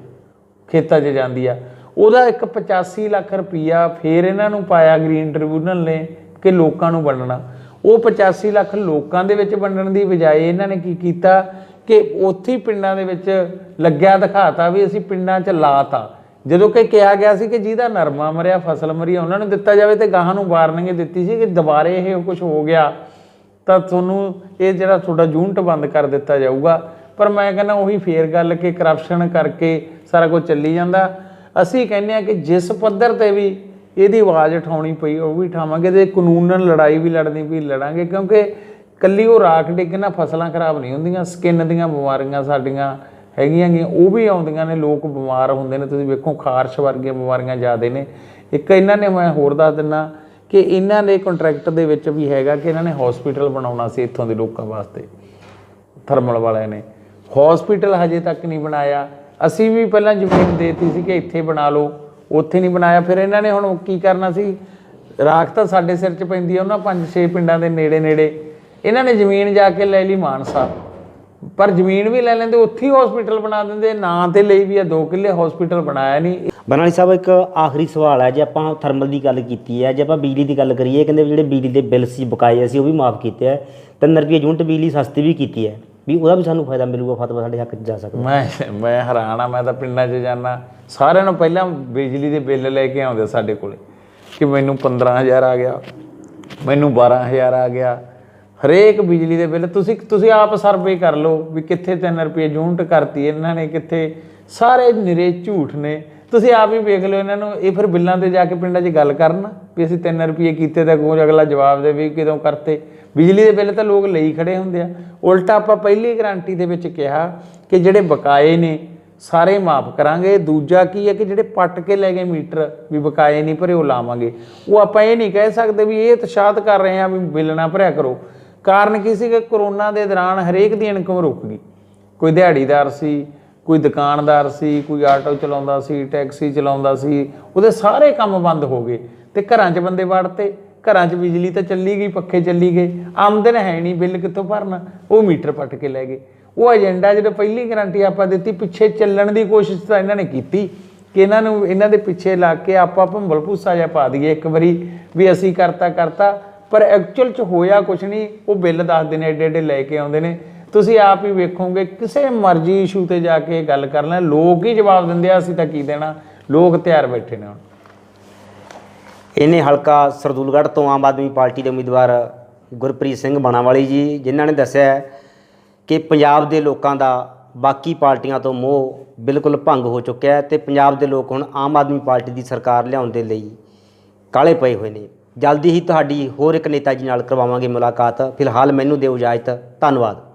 ਖੇਤਾਂ 'ਚ ਜਾਂਦੀ ਆ। ਉਹਦਾ ਇੱਕ 85 ਲੱਖ ਰੁਪਈਆ ਫਿਰ ਇਹਨਾਂ ਨੂੰ ਪਾਇਆ ਗ੍ਰੀਨ ਟ੍ਰਿਬਿਊਨਲ ਨੇ ਕਿ ਲੋਕਾਂ ਨੂੰ ਵੰਡਣਾ। ਉਹ 85 ਲੱਖ ਲੋਕਾਂ ਦੇ ਵਿੱਚ ਵੰਡਣ ਦੀ ਬਜਾਏ ਇਹਨਾਂ ਨੇ ਕੀ ਕੀਤਾ ਕਿ ਉੱਥੇ ਪਿੰਡਾਂ ਦੇ ਵਿੱਚ ਲੱਗਿਆ ਦਿਖਾਤਾ ਵੀ ਅਸੀਂ ਪਿੰਡਾਂ 'ਚ ਲਾਤਾ। ਜਦੋਂ ਕਿ ਕਿਹਾ ਗਿਆ ਸੀ ਕਿ ਜਿਹਦਾ ਨਰਮਾ ਮਰਿਆ, ਫਸਲ ਮਰੀ, ਉਹਨਾਂ ਨੂੰ ਦਿੱਤਾ ਜਾਵੇ, ਅਤੇ ਗਾਹਾਂ ਨੂੰ ਵਾਰਨਿੰਗ ਦਿੱਤੀ ਸੀ ਕਿ ਦੁਬਾਰੇ ਇਹ ਕੁਝ ਹੋ ਗਿਆ ਤਾਂ ਤੁਹਾਨੂੰ ਇਹ ਜਿਹੜਾ ਤੁਹਾਡਾ ਯੂਨਿਟ ਬੰਦ ਕਰ ਦਿੱਤਾ ਜਾਊਗਾ। ਪਰ ਮੈਂ ਕਹਿੰਦਾ ਉਹੀ ਫੇਰ ਗੱਲ ਕਿ ਕਰਪਸ਼ਨ ਕਰਕੇ ਸਾਰਾ ਕੁਝ ਚੱਲੀ ਜਾਂਦਾ। ਅਸੀਂ ਕਹਿੰਦੇ ਹਾਂ ਕਿ ਜਿਸ ਪੱਧਰ 'ਤੇ ਵੀ ਇਹਦੀ ਆਵਾਜ਼ ਉਠਾਉਣੀ ਪਈ ਉਹ ਵੀ ਉਠਾਵਾਂਗੇ, ਅਤੇ ਕਾਨੂੰਨਨ ਲੜਾਈ ਵੀ ਲੜਨੀ ਪਈ ਲੜਾਂਗੇ। ਕਿਉਂਕਿ ਇਕੱਲੀ ਉਹ ਰਾਖ ਡਿੱਗ ਨਾਲ ਫਸਲਾਂ ਖਰਾਬ ਨਹੀਂ ਹੁੰਦੀਆਂ, ਸਕਿਨ ਦੀਆਂ ਬਿਮਾਰੀਆਂ ਸਾਡੀਆਂ ਹੈਗੀਆਂ ਗੀਆਂ, ਉਹ ਵੀ ਆਉਂਦੀਆਂ ਨੇ, ਲੋਕ ਬਿਮਾਰ ਹੁੰਦੇ ਨੇ। ਤੁਸੀਂ ਵੇਖੋ ਖਾਰਸ਼ ਵਰਗੀਆਂ ਬਿਮਾਰੀਆਂ ਜ਼ਿਆਦਾ ਨੇ। ਇੱਕ ਇਹਨਾਂ ਨੇ, ਮੈਂ ਹੋਰ ਦੱਸ ਦਿੰਦਾ ਕਿ ਇਹਨਾਂ ਦੇ ਕੰਟਰੈਕਟ ਦੇ ਵਿੱਚ ਵੀ ਹੈਗਾ ਕਿ ਇਹਨਾਂ ਨੇ ਹੌਸਪੀਟਲ ਬਣਾਉਣਾ ਸੀ ਇੱਥੋਂ ਦੇ ਲੋਕਾਂ ਵਾਸਤੇ, ਥਰਮਲ ਵਾਲਿਆਂ ਨੇ। ਹੌਸਪੀਟਲ ਹਜੇ ਤੱਕ ਨਹੀਂ ਬਣਾਇਆ। ਅਸੀਂ ਵੀ ਪਹਿਲਾਂ ਜ਼ਮੀਨ ਦੇ ਦਿੱਤੀ ਸੀ ਕਿ ਇੱਥੇ ਬਣਾ ਲਓ, ਉੱਥੇ ਨਹੀਂ ਬਣਾਇਆ। ਫਿਰ ਇਹਨਾਂ ਨੇ ਹੁਣ ਕੀ ਕਰਨਾ ਸੀ, ਰਾਖ ਤਾਂ ਸਾਡੇ ਸਿਰ 'ਚ ਪੈਂਦੀ ਆ ਉਹਨਾਂ 5-6 ਪਿੰਡਾਂ ਦੇ ਨੇੜੇ, ਇਹਨਾਂ ਨੇ ਜ਼ਮੀਨ ਜਾ ਕੇ ਲੈ ਲਈ ਮਾਨਸਾ, ਪਰ ਜ਼ਮੀਨ ਵੀ ਲੈ ਲੈਂਦੇ, ਉੱਥੇ ਹੀ ਹੌਸਪੀਟਲ ਬਣਾ ਦਿੰਦੇ। ਨਾਂ 'ਤੇ ਲਈ ਵੀ ਆ 2 ਕਿੱਲੇ, ਹੌਸਪੀਟਲ ਬਣਾਇਆ ਨਹੀਂ। ਬਣਾਲੀ ਸਾਹਿਬ, ਇੱਕ ਆਖਰੀ ਸਵਾਲ ਹੈ। ਜੇ ਆਪਾਂ ਥਰਮਲ ਦੀ ਗੱਲ ਕੀਤੀ ਹੈ, ਜੇ ਆਪਾਂ ਬਿਜਲੀ ਦੀ ਗੱਲ ਕਰੀਏ, ਕਹਿੰਦੇ ਜਿਹੜੇ ਬਿਜਲੀ ਦੇ ਬਿੱਲ ਸੀ ਬਕਾਏ ਅਸੀਂ ਉਹ ਵੀ ਮਾਫ ਕੀਤੇ ਹੈ, 3 ਰੁਪਏ ਯੂਨਿਟ ਬਿਜਲੀ ਸਸਤੀ ਵੀ ਕੀਤੀ ਹੈ, ਵੀ ਉਹਦਾ ਵੀ ਸਾਨੂੰ ਫਾਇਦਾ ਮਿਲੂਗਾ, ਫਤਵਾ ਸਾਡੇ ਹੱਕ 'ਚ ਜਾ ਸਕਦਾ। ਮੈਂ ਹੈਰਾਨ ਆ। ਮੈਂ ਤਾਂ ਪਿੰਡਾਂ 'ਚ ਜਾਂਦਾ, ਸਾਰਿਆਂ ਨੂੰ ਪਹਿਲਾਂ ਬਿਜਲੀ ਦੇ ਬਿੱਲ ਲੈ ਕੇ ਆਉਂਦੇ ਸਾਡੇ ਕੋਲ ਕਿ ਮੈਨੂੰ 15,000 ਆ ਗਿਆ, ਮੈਨੂੰ 12,000 ਆ ਗਿਆ। ਹਰੇਕ ਬਿਜਲੀ ਦੇ ਬਿੱਲ ਤੁਸੀਂ ਆਪ ਸਰਵੇ ਕਰ ਲਓ ਵੀ ਕਿੱਥੇ 3 ਰੁਪਏ ਯੂਨਿਟ ਕਰਤੀ ਇਹਨਾਂ ਨੇ, ਕਿੱਥੇ। ਸਾਰੇ ਨਿਰੇ ਝੂਠ ਨੇ, ਤੁਸੀਂ ਆਪ ਹੀ ਵੇਖ ਲਓ ਇਹਨਾਂ ਨੂੰ। ਇਹ ਫਿਰ ਬਿੱਲਾਂ 'ਤੇ ਜਾ ਕੇ ਪਿੰਡਾਂ 'ਚ ਗੱਲ ਕਰਨ ਵੀ ਅਸੀਂ 3 ਰੁਪਏ ਕੀਤੇ, ਤਾਂ ਕੋਈ ਅਗਲਾ ਜਵਾਬ ਦੇ ਵੀ ਕਦੋਂ ਕਰਤੇ। ਬਿਜਲੀ ਦੇ ਬਿੱਲ ਤਾਂ ਲੋਕ ਲਈ ਖੜੇ ਹੁੰਦੇ ਆ। ਉਲਟਾ ਆਪਾਂ ਪਹਿਲੀ ਗਰੰਟੀ ਦੇ ਵਿੱਚ ਕਿਹਾ ਕਿ ਜਿਹੜੇ ਬਕਾਏ ਨੇ ਸਾਰੇ ਮਾਫ ਕਰਾਂਗੇ। ਦੂਜਾ ਕੀ ਹੈ ਕਿ ਜਿਹੜੇ ਪੱਟ ਕੇ ਲੈ ਗਏ ਮੀਟਰ ਵੀ ਬਕਾਏ ਨਹੀਂ ਭਰੇ, ਉਹ ਲਾਵਾਂਗੇ। ਉਹ ਆਪਾਂ ਇਹ ਨਹੀਂ ਕਹਿ ਸਕਦੇ ਵੀ ਇਹ ਉਤਸ਼ਾਹਤ ਕਰ ਰਹੇ ਹਾਂ ਵੀ ਬਿੱਲ ਨਾ ਭਰਿਆ ਕਰੋ। ਕਾਰਨ ਕੀ ਸੀ ਕਿ ਕਰੋਨਾ ਦੇ ਦੌਰਾਨ ਹਰੇਕ ਦੀ ਇਨਕਮ ਰੁਕ ਗਈ। ਕੋਈ ਦਿਹਾੜੀਦਾਰ ਸੀ, ਕੋਈ ਦੁਕਾਨਦਾਰ ਸੀ, ਕੋਈ ਆਟੋ ਚਲਾਉਂਦਾ ਸੀ, ਟੈਕਸੀ ਚਲਾਉਂਦਾ ਸੀ, ਉਹਦੇ ਸਾਰੇ ਕੰਮ ਬੰਦ ਹੋ ਗਏ ਅਤੇ ਘਰਾਂ 'ਚ ਬੰਦੇ ਵੜਤੇ। ਘਰਾਂ 'ਚ ਬਿਜਲੀ ਤਾਂ ਚੱਲੀ ਗਈ, ਪੱਖੇ ਚੱਲੀ ਗਏ, ਆਮਦਨ ਹੈ ਨਹੀਂ, ਬਿੱਲ ਕਿੱਥੋਂ ਭਰਨਾ, ਉਹ ਮੀਟਰ ਪੱਟ ਕੇ ਲੈ ਗਏ। ਉਹ ਏਜੰਡਾ ਜਦੋਂ ਪਹਿਲੀ ਗਰੰਟੀ ਆਪਾਂ ਦਿੱਤੀ, ਪਿੱਛੇ ਚੱਲਣ ਦੀ ਕੋਸ਼ਿਸ਼ ਤਾਂ ਇਹਨਾਂ ਨੇ ਕੀਤੀ ਕਿ ਇਹਨਾਂ ਦੇ ਪਿੱਛੇ ਲੱਗ ਕੇ ਆਪਾਂ ਭੰਬਲ ਭੂਸਾ ਜਿਹਾ ਪਾ ਦਈਏ ਇੱਕ ਵਾਰੀ ਵੀ ਅਸੀਂ ਕਰਤਾ, ਪਰ ਐਕਚੁਅਲ 'ਚ ਹੋਇਆ ਕੁਛ ਨਹੀਂ। ਉਹ ਬਿੱਲ ਦੱਸਦੇ ਨੇ ਏਡੇ ਏਡੇ ਲੈ ਕੇ ਆਉਂਦੇ ਨੇ। ਤੁਸੀਂ ਆਪ ਹੀ ਵੇਖੋਗੇ, ਕਿਸੇ ਮਰਜ਼ੀ ਇਸ਼ੂ ਤੇ ਜਾ ਕੇ ਗੱਲ ਕਰ ਲੈਣ, ਲੋਕ ਹੀ ਜਵਾਬ ਦਿੰਦੇ ਆ, ਅਸੀਂ ਤਾਂ ਕੀ ਦੇਣਾ, ਲੋਕ ਤਿਆਰ ਬੈਠੇ ਨੇ ਹੁਣ। ਇਹਨੇ ਹਲਕਾ ਸਰਦੂਲਗੜ੍ਹ ਤੋਂ ਆਮ ਆਦਮੀ ਪਾਰਟੀ ਦੇ ਉਮੀਦਵਾਰ ਗੁਰਪ੍ਰੀਤ ਸਿੰਘ ਬਾਣਾਵਾਲੀ ਜੀ, ਜਿਨ੍ਹਾਂ ਨੇ ਦੱਸਿਆ ਕਿ ਪੰਜਾਬ ਦੇ ਲੋਕਾਂ ਦਾ ਬਾਕੀ ਪਾਰਟੀਆਂ ਤੋਂ ਮੋਹ ਬਿਲਕੁਲ ਭੰਗ ਹੋ ਚੁੱਕਿਆ ਹੈ ਤੇ ਪੰਜਾਬ ਦੇ ਲੋਕ ਹੁਣ ਆਮ ਆਦਮੀ ਪਾਰਟੀ ਦੀ ਸਰਕਾਰ ਲਿਆਉਣ ਦੇ ਲਈ ਕਾਹਲੇ ਪਏ ਹੋਏ ਨੇ। ਜਲਦੀ ਹੀ ਤੁਹਾਡੀ ਹੋਰ ਇੱਕ ਨੇਤਾ ਜੀ ਨਾਲ ਕਰਵਾਵਾਂਗੇ ਮੁਲਾਕਾਤ। ਫਿਲਹਾਲ ਮੈਨੂੰ ਦਿਓ ਇਜਾਜ਼ਤ। ਧੰਨਵਾਦ।